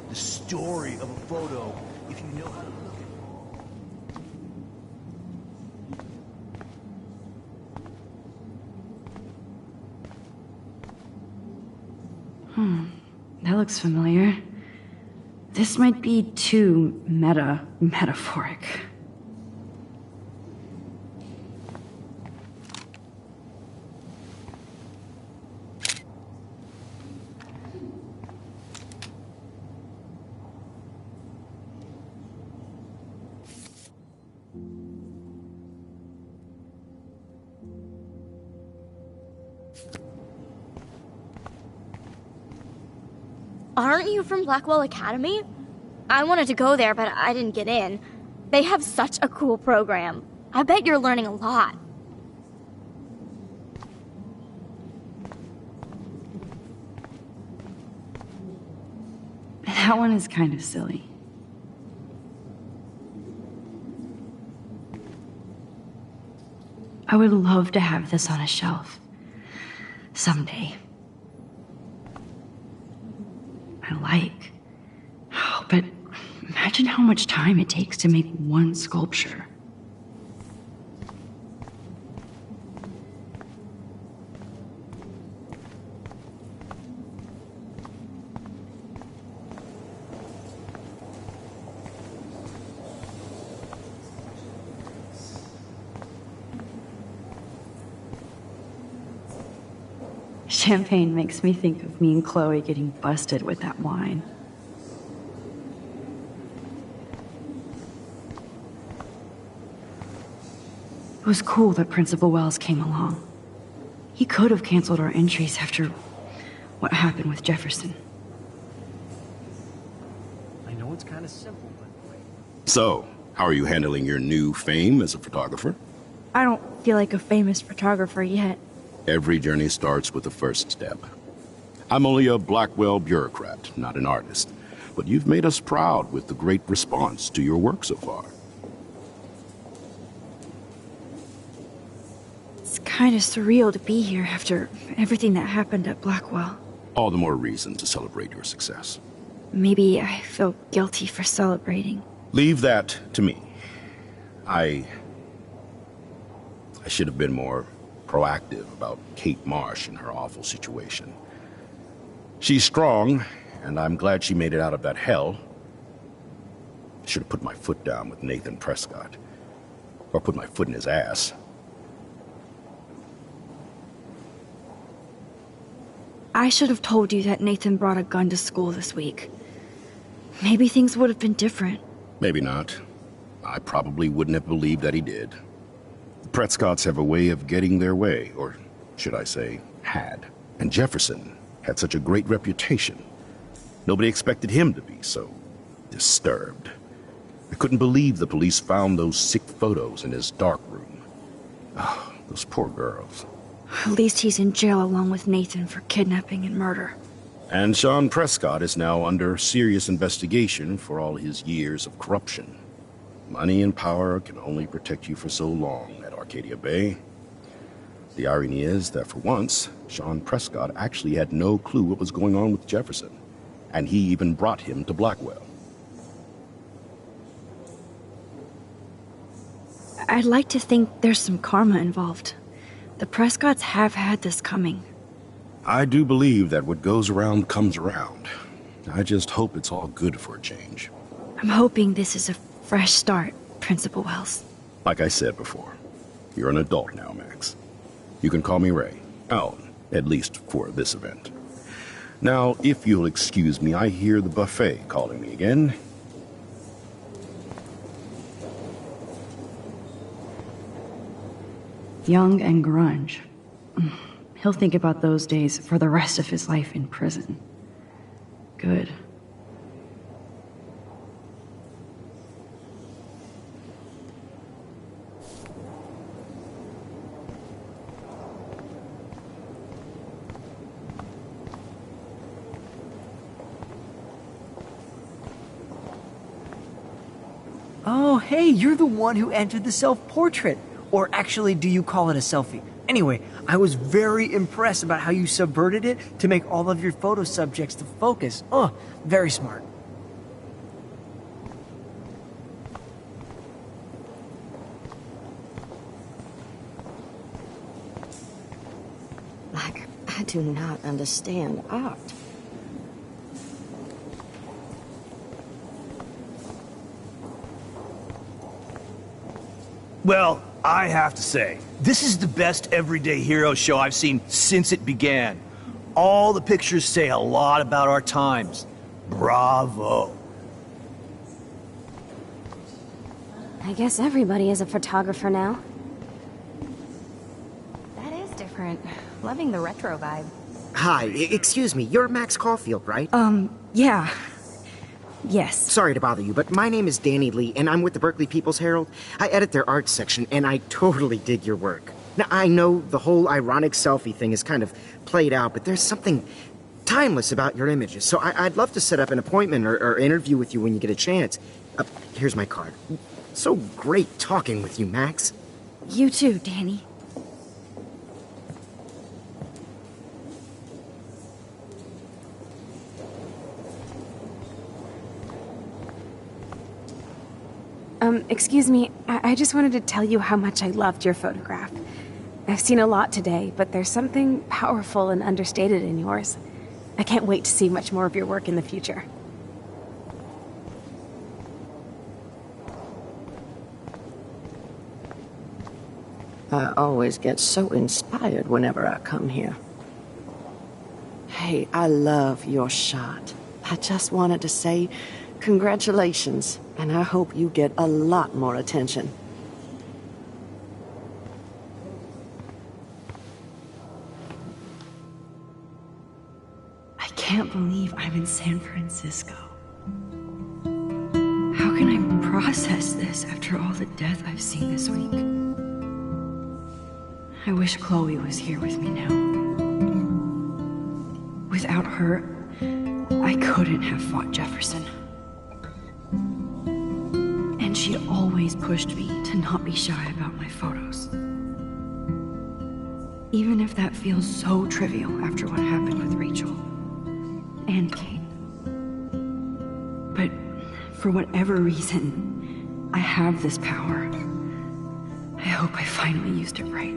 The story of a photo, if you know how to look at it. That looks familiar. This might be too metaphoric. Aren't you from Blackwell Academy? I wanted to go there, but I didn't get in. They have such a cool program. I bet you're learning a lot. That one is kind of silly. I would love to have this on a shelf. Someday. I like. Oh, but imagine how much time it takes to make one sculpture. Champagne makes me think of me and Chloe getting busted with that wine. It was cool that Principal Wells came along. He could have canceled our entries after what happened with Jefferson. I know it's kind of simple, but wait. So, how are you handling your new fame as a photographer? I don't feel like a famous photographer yet. Every journey starts with the first step. I'm only a Blackwell bureaucrat, not an artist. But you've made us proud with the great response to your work so far. It's kind of surreal to be here after everything that happened at Blackwell. All the more reason to celebrate your success. Maybe I feel guilty for celebrating. Leave that to me. I should have been more proactive about Kate Marsh and her awful situation. She's strong, and I'm glad she made it out of that hell. Should have put my foot down with Nathan Prescott. Or put my foot in his ass. I should have told you that Nathan brought a gun to school this week. Maybe things would have been different. Maybe not. I probably wouldn't have believed that he did. The Prescotts have a way of getting their way, or should I say, had. And Jefferson had such a great reputation. Nobody expected him to be so disturbed. I couldn't believe the police found those sick photos in his dark room. Oh, those poor girls. At least he's in jail along with Nathan for kidnapping and murder. And Sean Prescott is now under serious investigation for all his years of corruption. Money and power can only protect you for so long at Arcadia Bay. The irony is that for once, Sean Prescott actually had no clue what was going on with Jefferson, and he even brought him to Blackwell. I'd like to think there's some karma involved. The Prescotts have had this coming. I do believe that what goes around comes around. I just hope it's all good for a change. I'm hoping this is a fresh start, Principal Wells. Like I said before, you're an adult now, Max. You can call me Ray. Oh, at least for this event. Now, if you'll excuse me, I hear the buffet calling me again. Young and grunge. He'll think about those days for the rest of his life in prison. Good. Oh, hey, you're the one who entered the self-portrait. Or actually, do you call it a selfie? Anyway, I was very impressed about how you subverted it to make all of your photo subjects the focus. Oh, very smart. Like, I do not understand art. Well, I have to say, this is the best everyday hero show I've seen since it began. All the pictures say a lot about our times. Bravo. I guess everybody is a photographer now. That is different. Loving the retro vibe. Hi, excuse me, you're Max Caulfield, right? Yeah. Yes. Sorry to bother you, but my name is Danny Lee, and I'm with the Berkeley People's Herald. I edit their arts section, and I totally dig your work. Now, I know the whole ironic selfie thing is kind of played out, but there's something timeless about your images, so I'd love to set up an appointment or interview with you when you get a chance. Here's my card. So great talking with you, Max. You too, Danny. Excuse me, I just wanted to tell you how much I loved your photograph. I've seen a lot today, but there's something powerful and understated in yours. I can't wait to see much more of your work in the future. I always get so inspired whenever I come here. Hey, I love your shot. I just wanted to say congratulations, and I hope you get a lot more attention. I can't believe I'm in San Francisco. How can I process this after all the death I've seen this week? I wish Chloe was here with me now. Without her, I couldn't have fought Jefferson. And she always pushed me to not be shy about my photos. Even if that feels so trivial after what happened with Rachel and Kate. But for whatever reason, I have this power. I hope I finally used it right.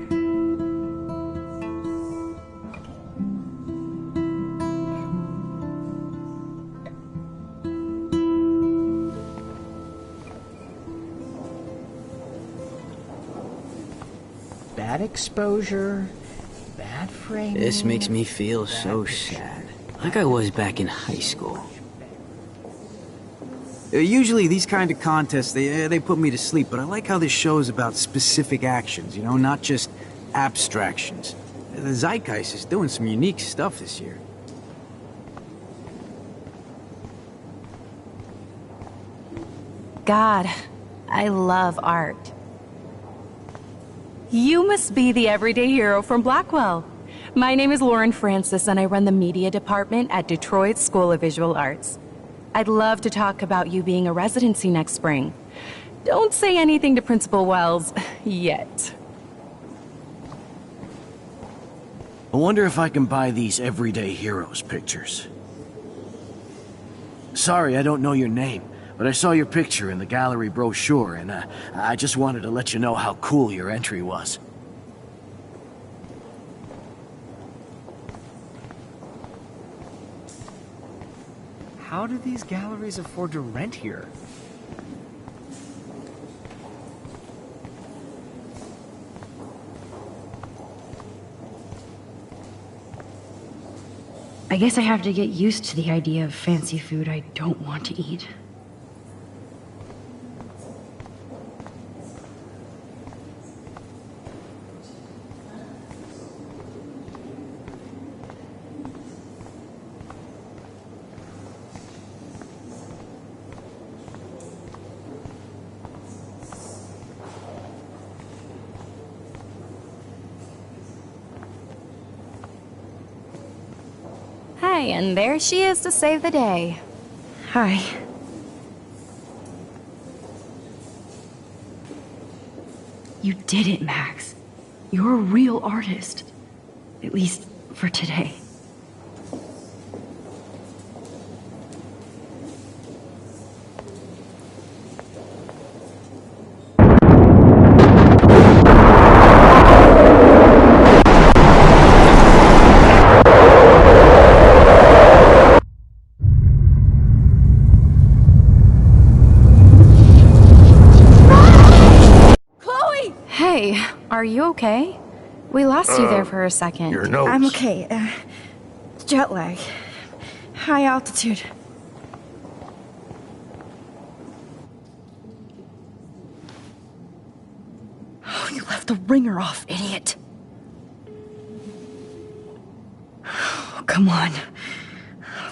Bad exposure, bad framing. This makes me feel so sad. Like I was back in high school. Usually these kind of contests, they put me to sleep, but I like how this show is about specific actions, you know, not just abstractions. The Zeitgeist is doing some unique stuff this year. God, I love art. You must be the everyday hero from Blackwell. My name is Lauren Francis, and I run the media department at Detroit School of Visual Arts. I'd love to talk about you being a residency next spring. Don't say anything to Principal Wells yet. I wonder if I can buy these Everyday Heroes pictures. Sorry, I don't know your name, but I saw your picture in the gallery brochure, and I just wanted to let you know how cool your entry was. How do these galleries afford to rent here? I guess I have to get used to the idea of fancy food I don't want to eat. Hi, and there she is to save the day. Hi. You did it, Max. You're a real artist. At least for today. Hey, are you okay? We lost you there for a second. Your nose. I'm okay. Jet lag. High altitude. Oh, you left the ringer off, idiot. Oh, come on.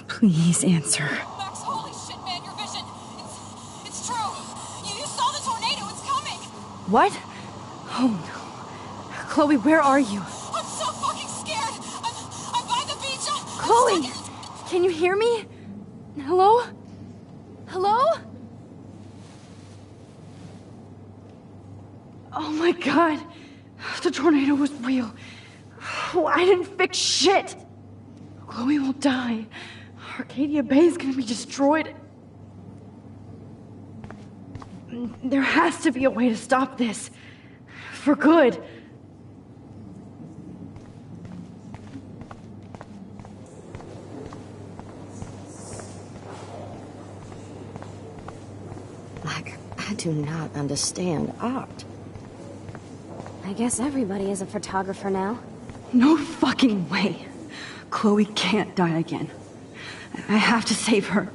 Please answer. Max, holy shit, man, your vision. It's true. You saw the tornado. It's coming. What? Oh no. Chloe, where are you? I'm so fucking scared. I'm by the beach. Chloe! Can you hear me? Hello? Hello? Oh my god. The tornado was real. Oh, I didn't fix shit. Chloe will die. Arcadia Bay is gonna be destroyed. There has to be a way to stop this. For good. I do not understand art. I guess everybody is a photographer now. No fucking way. Chloe can't die again. I have to save her.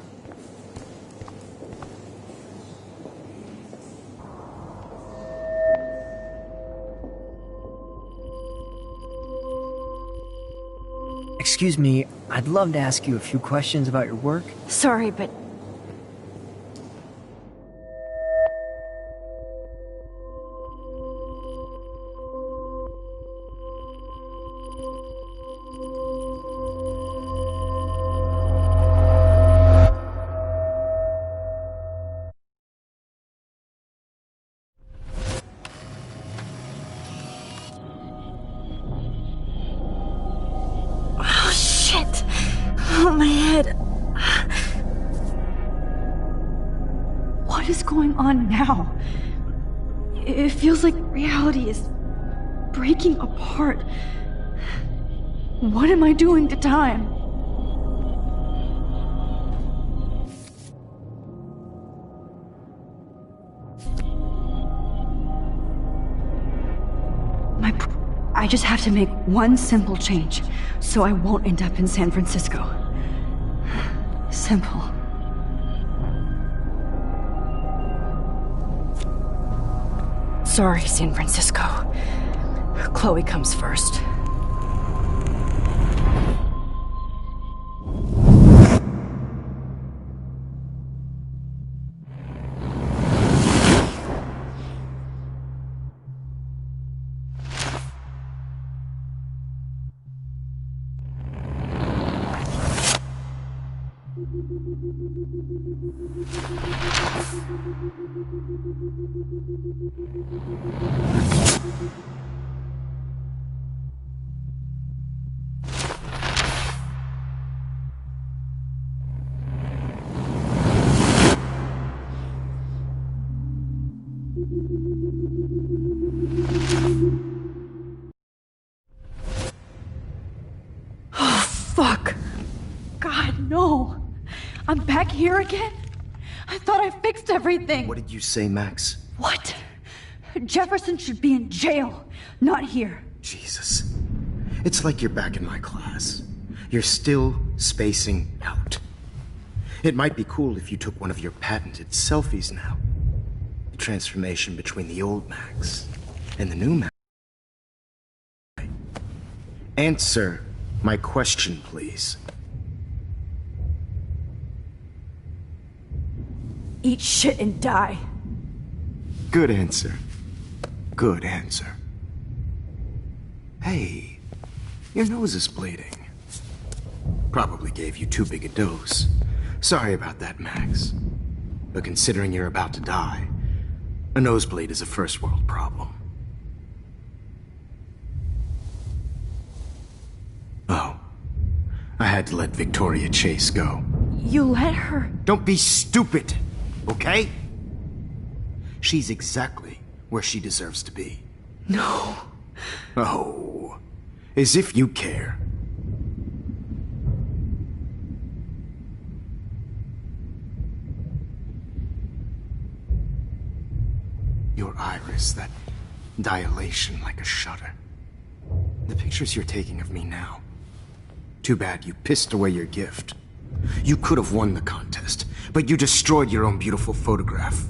Excuse me, I'd love to ask you a few questions about your work. Sorry, but What is going on now? It feels like reality is breaking apart. What am I doing to time? I just have to make one simple change, so I won't end up in San Francisco. Simple. Sorry, San Francisco. Chloe comes first. Fuck. God, no. I'm back here again? I thought I fixed everything. What did you say, Max? What? Jefferson should be in jail, not here. Jesus. It's like you're back in my class. You're still spacing out. It might be cool if you took one of your patented selfies now. The transformation between the old Max and the new Max. Answer my question, please. Eat shit and die. Good answer. Good answer. Hey, your nose is bleeding. Probably gave you too big a dose. Sorry about that, Max. But considering you're about to die, a nosebleed is a first world problem. Oh, I had to let Victoria Chase go. You let her? Don't be stupid, okay? She's exactly where she deserves to be. No. Oh, as if you care. Your iris, that dilation like a shutter. The pictures you're taking of me now. Too bad you pissed away your gift. You could have won the contest, but you destroyed your own beautiful photograph.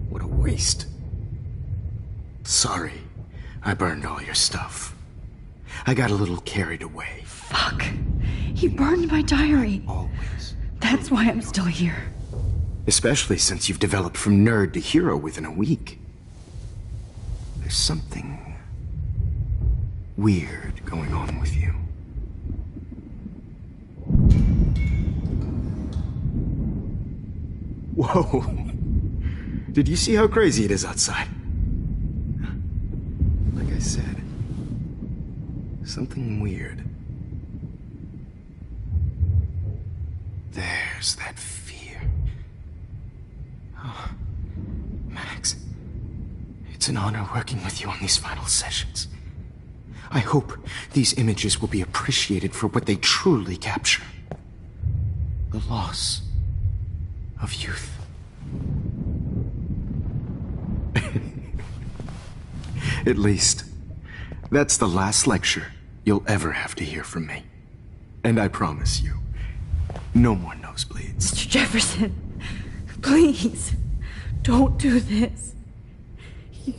What a waste. Sorry, I burned all your stuff. I got a little carried away. Fuck. He burned my diary. Always. That's why I'm still here. Especially since you've developed from nerd to hero within a week. There's something weird going on with you. Whoa. Did you see how crazy it is outside? Like I said, something weird. There's that fear. Oh, Max, it's an honor working with you on these final sessions. I hope these images will be appreciated for what they truly capture. The loss of youth. At least, that's the last lecture you'll ever have to hear from me. And I promise you, no more nosebleeds. Mr. Jefferson, please, don't do this.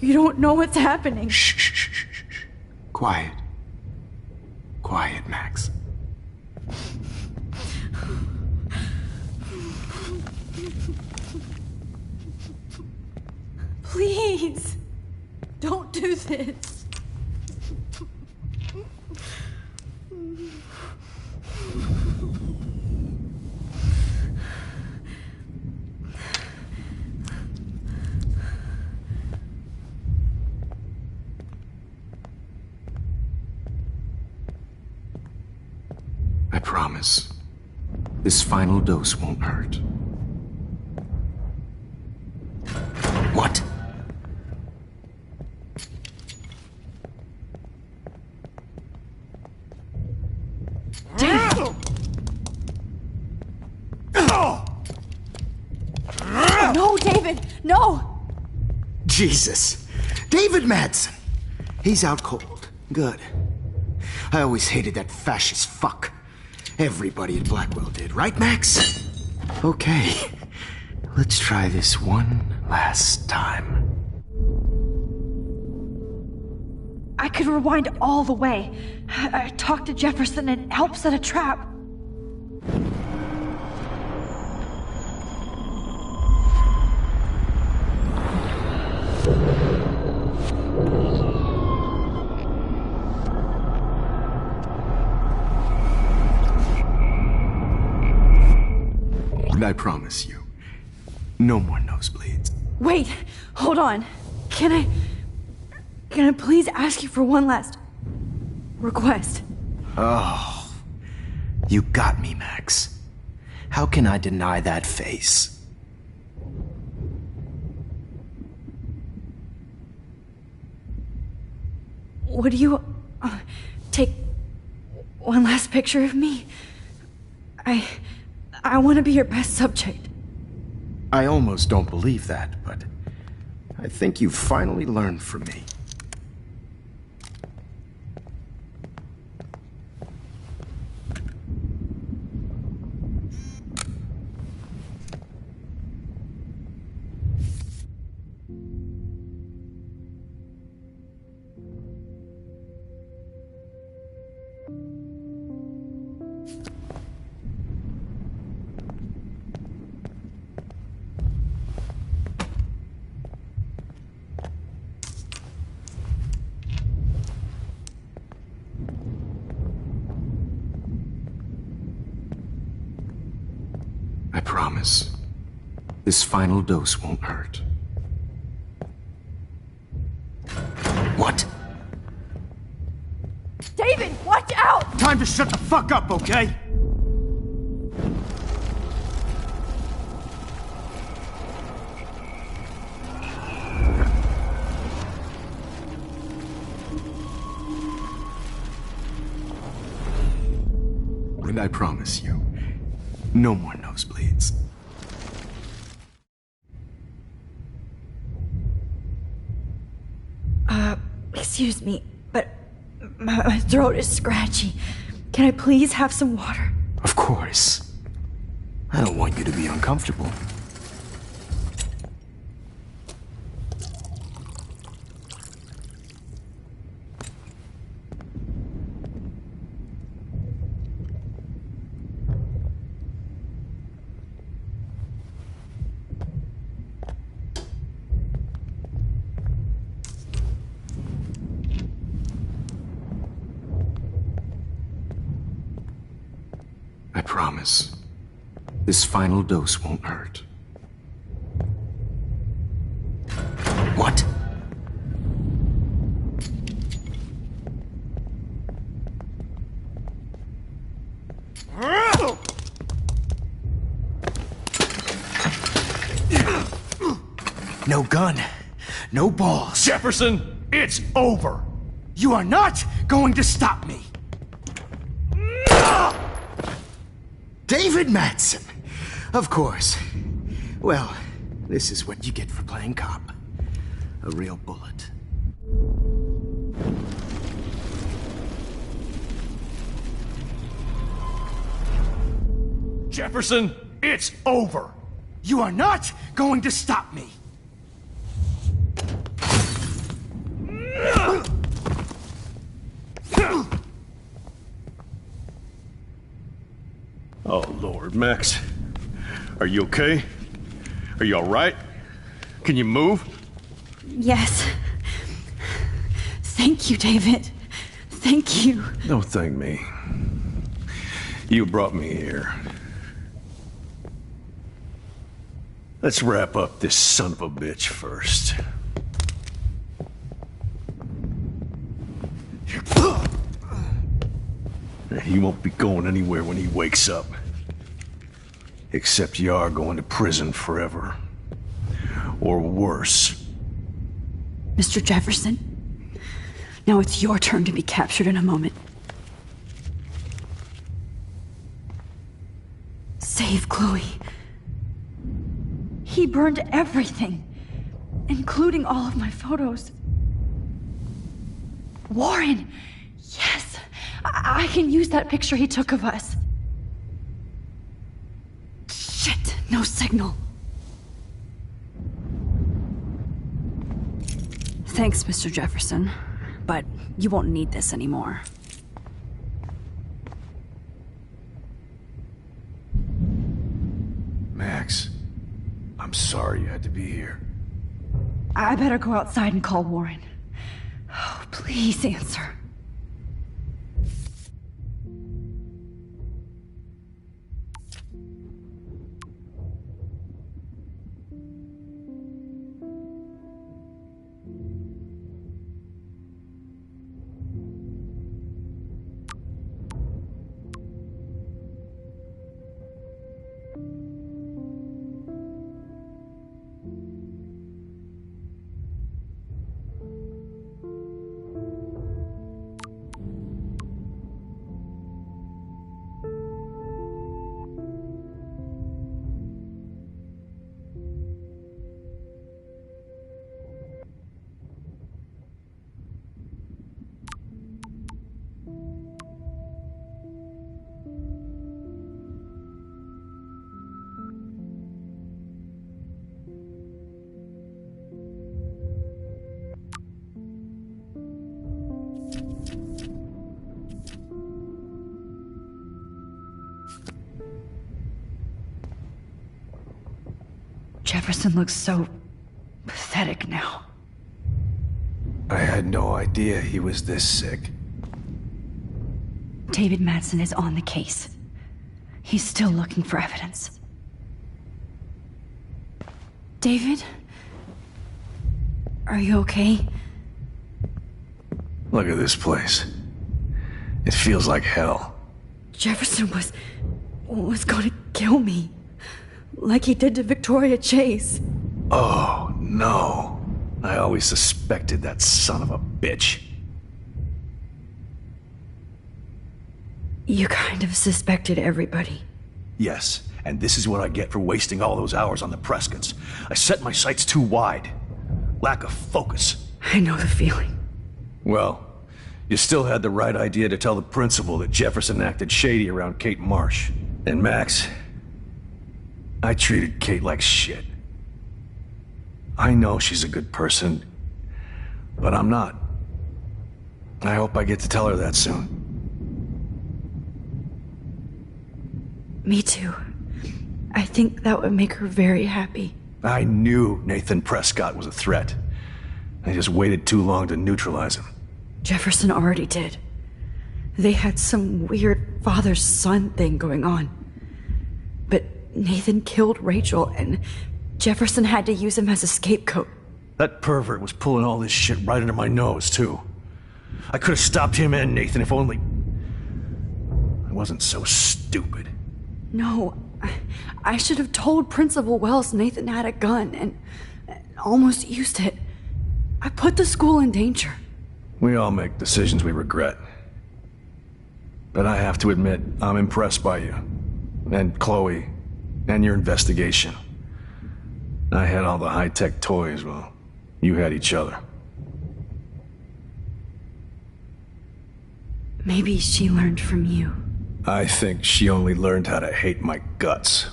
You don't know what's happening. Shh, shh, shh, shh, shh. Quiet. Quiet, Max. Please, don't do this. I promise, this final dose won't hurt. No, David! No! Jesus. David Madsen. He's out cold. Good. I always hated that fascist fuck. Everybody at Blackwell did, right, Max? Okay. Let's try this one last time. I could rewind all the way. I talked to Jefferson and helped set a trap. And I promise you, no more nosebleeds. Wait, hold on. Can I please ask you for one last request? Oh, you got me, Max. How can I deny that face? Would you take one last picture of me? I want to be your best subject. I almost don't believe that, but I think you've finally learned from me. I promise. This final dose won't hurt. What? David, watch out! Time to shut the fuck up, okay? And I promise you, no more nosebleeds. Excuse me, but my throat is scratchy. Can I please have some water? Of course. I don't want you to be uncomfortable. I promise. This final dose won't hurt. What? No gun. No balls. Jefferson, it's over. You are not going to stop me. David Madsen. Of course. Well, this is what you get for playing cop. A real bullet. Jefferson, it's over. You are not going to stop me. Oh, Lord, Max. Are you okay? Are you all right? Can you move? Yes. Thank you, David. Thank you. Don't thank me. You brought me here. Let's wrap up this son of a bitch first. He won't be going anywhere when he wakes up. Except you are going to prison forever. Or worse. Mr. Jefferson, now it's your turn to be captured in a moment. Save Chloe. He burned everything, including all of my photos. Warren! Yes! I can use that picture he took of us. Shit, no signal. Thanks, Mr. Jefferson, but you won't need this anymore. Max, I'm sorry you had to be here. I better go outside and call Warren. Oh, please answer. Jefferson looks so pathetic now. I had no idea he was this sick. David Madsen is on the case. He's still looking for evidence. David? Are you okay? Look at this place. It feels like hell. Jefferson was gonna kill me. Like he did to Victoria Chase. Oh, no. I always suspected that son of a bitch. You kind of suspected everybody. Yes, and this is what I get for wasting all those hours on the Prescotts. I set my sights too wide. Lack of focus. I know the feeling. Well, you still had the right idea to tell the principal that Jefferson acted shady around Kate Marsh. And Max, I treated Kate like shit. I know she's a good person, but I'm not. I hope I get to tell her that soon. Me too. I think that would make her very happy. I knew Nathan Prescott was a threat. I just waited too long to neutralize him. Jefferson already did. They had some weird father-son thing going on. But Nathan killed Rachel, and Jefferson had to use him as a scapegoat. That pervert was pulling all this shit right under my nose, too. I could have stopped him and Nathan if only I wasn't so stupid. No, I should have told Principal Wells Nathan had a gun and almost used it. I put the school in danger. We all make decisions we regret. But I have to admit, I'm impressed by you. And Chloe. And your investigation. I had all the high-tech toys, well, you had each other. Maybe she learned from you. I think she only learned how to hate my guts.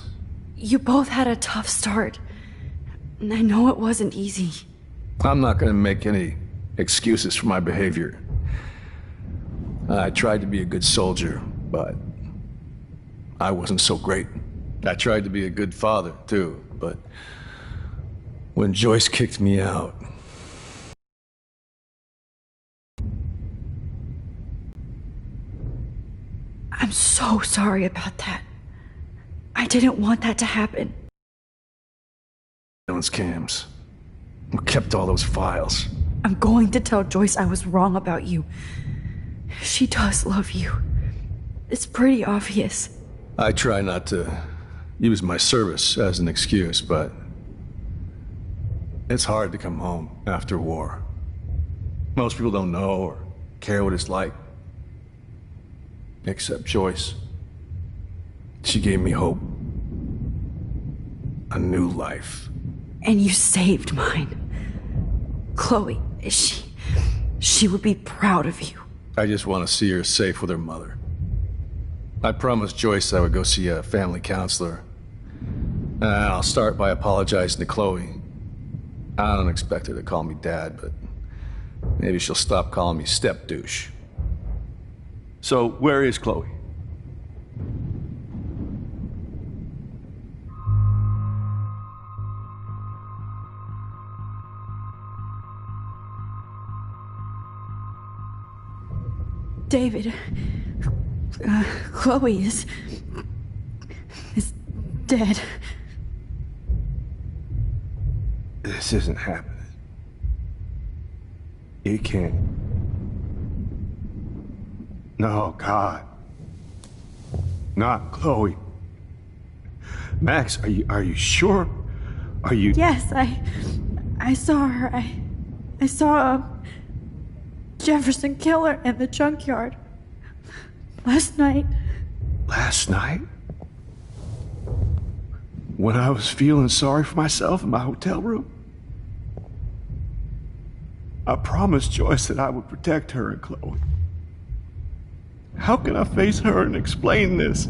You both had a tough start. And I know it wasn't easy. I'm not gonna make any excuses for my behavior. I tried to be a good soldier, but I wasn't so great. I tried to be a good father, too, but when Joyce kicked me out, I'm so sorry about that. I didn't want that to happen. Those cams. Who kept all those files? I'm going to tell Joyce I was wrong about you. She does love you. It's pretty obvious. I try not to use my service as an excuse, but it's hard to come home after war. Most people don't know or care what it's like. Except Joyce. She gave me hope. A new life. And you saved mine. Chloe, she would be proud of you. I just want to see her safe with her mother. I promised Joyce I would go see a family counselor. I'll start by apologizing to Chloe. I don't expect her to call me Dad, but maybe she'll stop calling me step douche. So, where is Chloe? David, Chloe is dead. This isn't happening. You can't. No, God. Not Chloe. Max, are you sure? Are you... Yes, I saw her. I saw Jefferson kill her in the junkyard. Last night. Last night? When I was feeling sorry for myself in my hotel room? I promised Joyce that I would protect her and Chloe. How can I face her and explain this?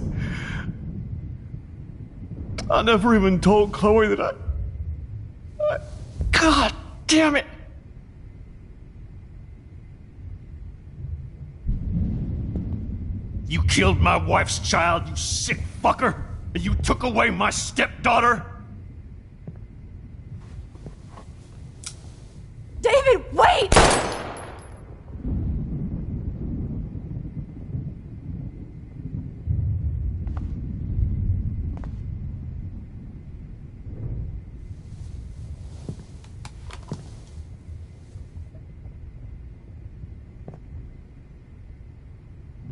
I never even told Chloe that I... God damn it! You killed my wife's child, you sick fucker! And you took away my stepdaughter? David, wait!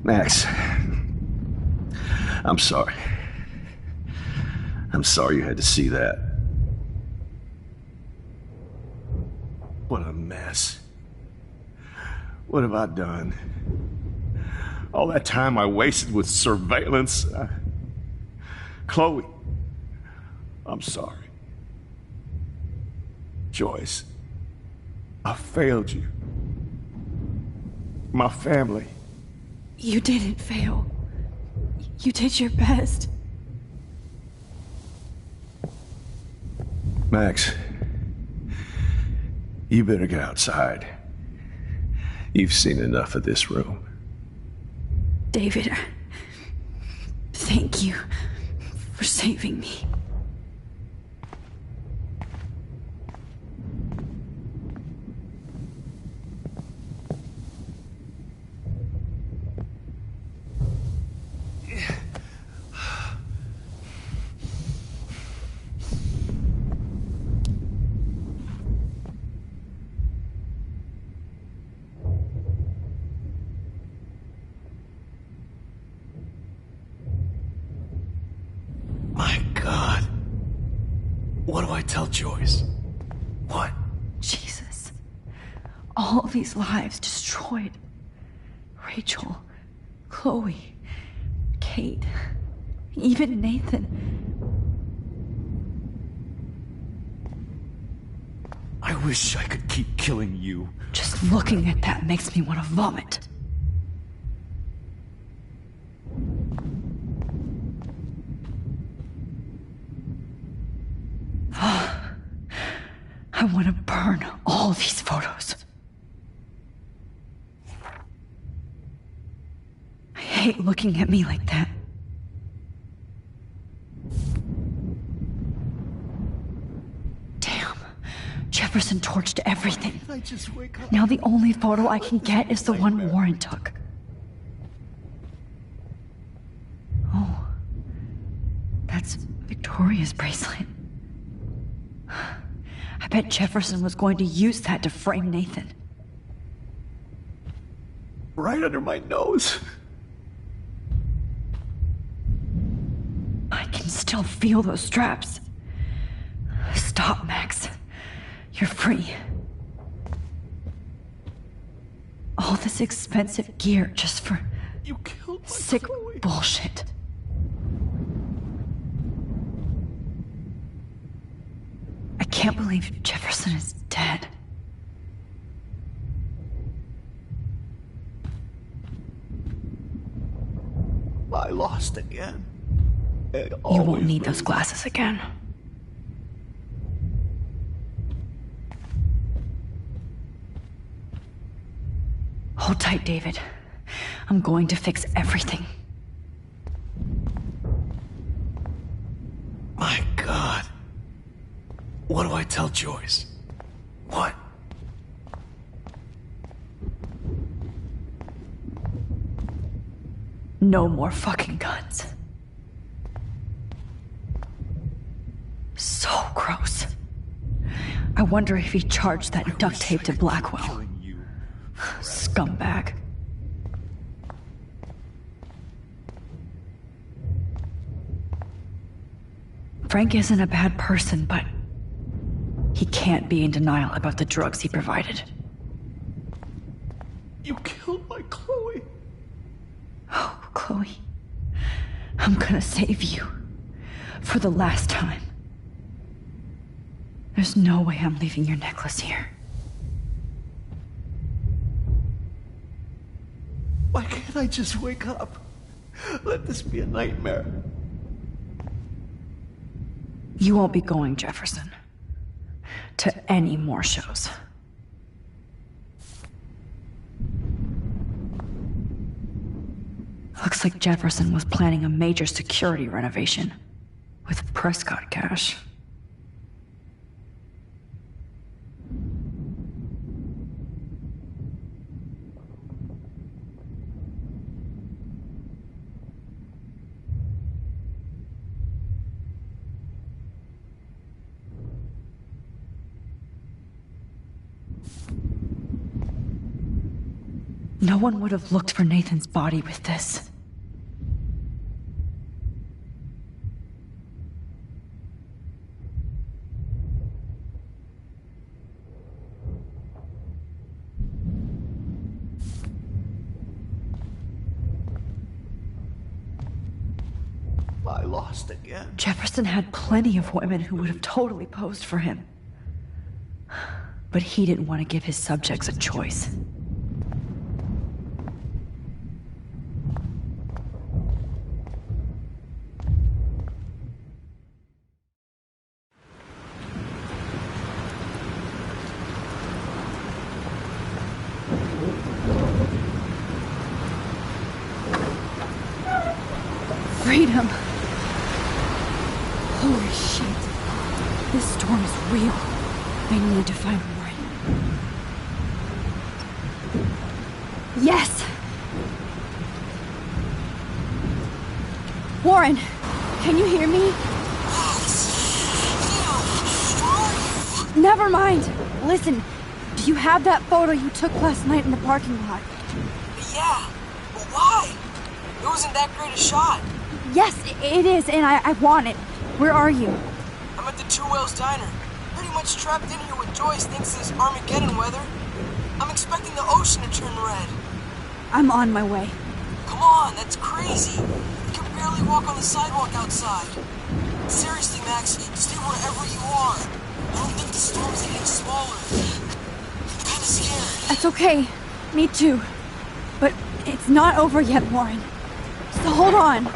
Max, I'm sorry. I'm sorry you had to see that. What a mess. What have I done? All that time I wasted with surveillance. Chloe, I'm sorry. Joyce, I failed you. My family. You didn't fail. You did your best. Max, you better get outside. You've seen enough of this room. David, thank you for saving me. What do I tell Joyce? What? Jesus. All these lives destroyed. Rachel, Chloe, Kate, even Nathan. I wish I could keep killing you. Just looking at that makes me want to vomit. I want to burn all these photos. I hate looking at me like that. Damn. Jefferson torched everything. Now the only photo I can get is the one Warren took. Oh. That's Victoria's bracelet. I bet Jefferson was going to use that to frame Nathan. Right under my nose. I can still feel those straps. Stop, Max. You're free. All this expensive gear just for you killed my sick Chloe. Bullshit. can't believe Jefferson is dead. I lost again. You won't need those glasses again. Hold tight, David. I'm going to fix everything. My God. What do I tell Joyce? What? No more fucking guns. So gross. I wonder if he charged that duct tape to Blackwell. Scumbag. Frank isn't a bad person, but he can't be in denial about the drugs he provided. You killed my Chloe. Oh, Chloe. I'm gonna save you. For the last time. There's no way I'm leaving your necklace here. Why can't I just wake up? Let this be a nightmare. You won't be going, Jefferson, to any more shows. Looks like Jefferson was planning a major security renovation with Prescott cash. No one would have looked for Nathan's body with this. I lost again. Jefferson had plenty of women who would have totally posed for him. But he didn't want to give his subjects a choice. Freedom. Holy shit. This storm is real. I need to find Warren. Yes! Warren, can you hear me? Never mind. Listen, do you have that photo you took last night in the parking lot? Yeah, but why? It wasn't that great a shot. Yes, it is, and I want it. Where are you? I'm at the Two Whales Diner. Pretty much trapped in here with Joyce thinks this Armageddon weather. I'm expecting the ocean to turn red. I'm on my way. Come on, that's crazy. You can barely walk on the sidewalk outside. Seriously, Max, stay wherever you are. I don't think the storm's getting smaller. I'm kinda scared. That's okay. Me too. But it's not over yet, Warren. So hold on.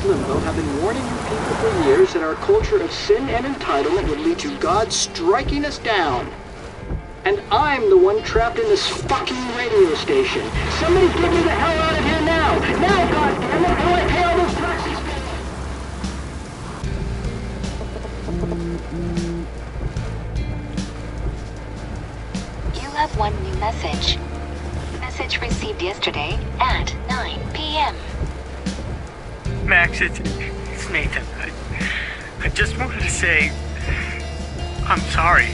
Limbo have been warning you people for years that our culture of sin and entitlement would lead to God striking us down. And I'm the one trapped in this fucking radio station. Somebody get me the hell out of here now! Now, goddammit! How do I pay all those taxes? You have one new message. Message received yesterday at 9 p.m. Max, it's Nathan. I just wanted to say, I'm sorry.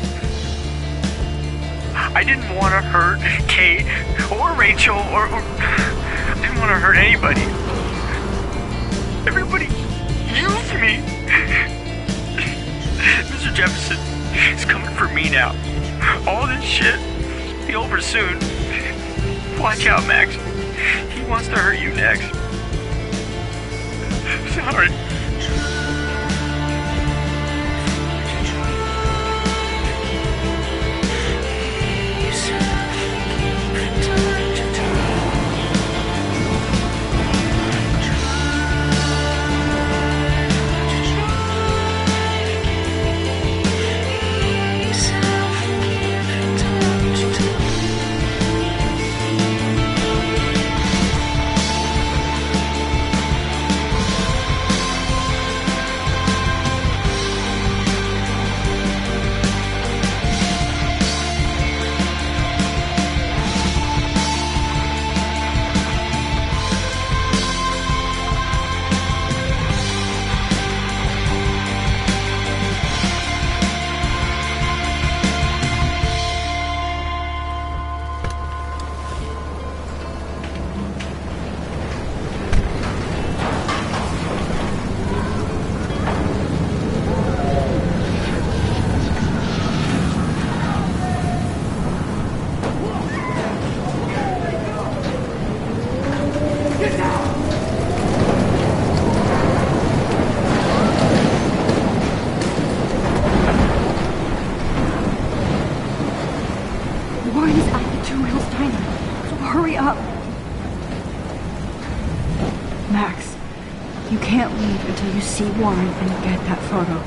I didn't want to hurt Kate or Rachel or I didn't want to hurt anybody. Everybody used me. Mr. Jefferson is coming for me now. All this shit will be over soon. Watch out, Max. He wants to hurt you next. Sorry. Max, you can't leave until you see Warren and get that photo.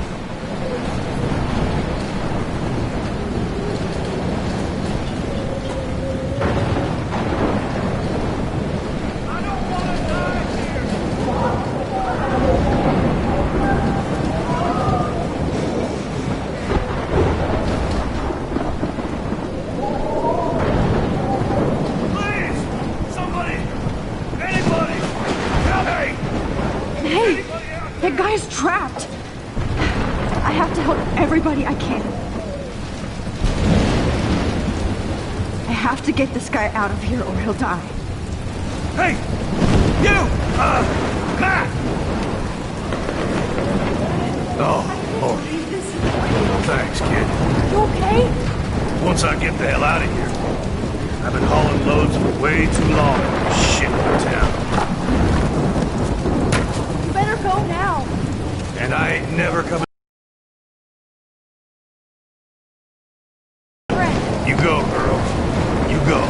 That guy's trapped. I have to help everybody I can. I have to get this guy out of here or he'll die. Hey! You! Matt! Oh, Lord. Thanks, kid. You okay? Once I get the hell out of here. I've been hauling loads for way too long in this shit town. You better go now. And I ain't never coming. You go, girl. You go.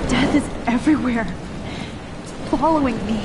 Death is everywhere. It's following me.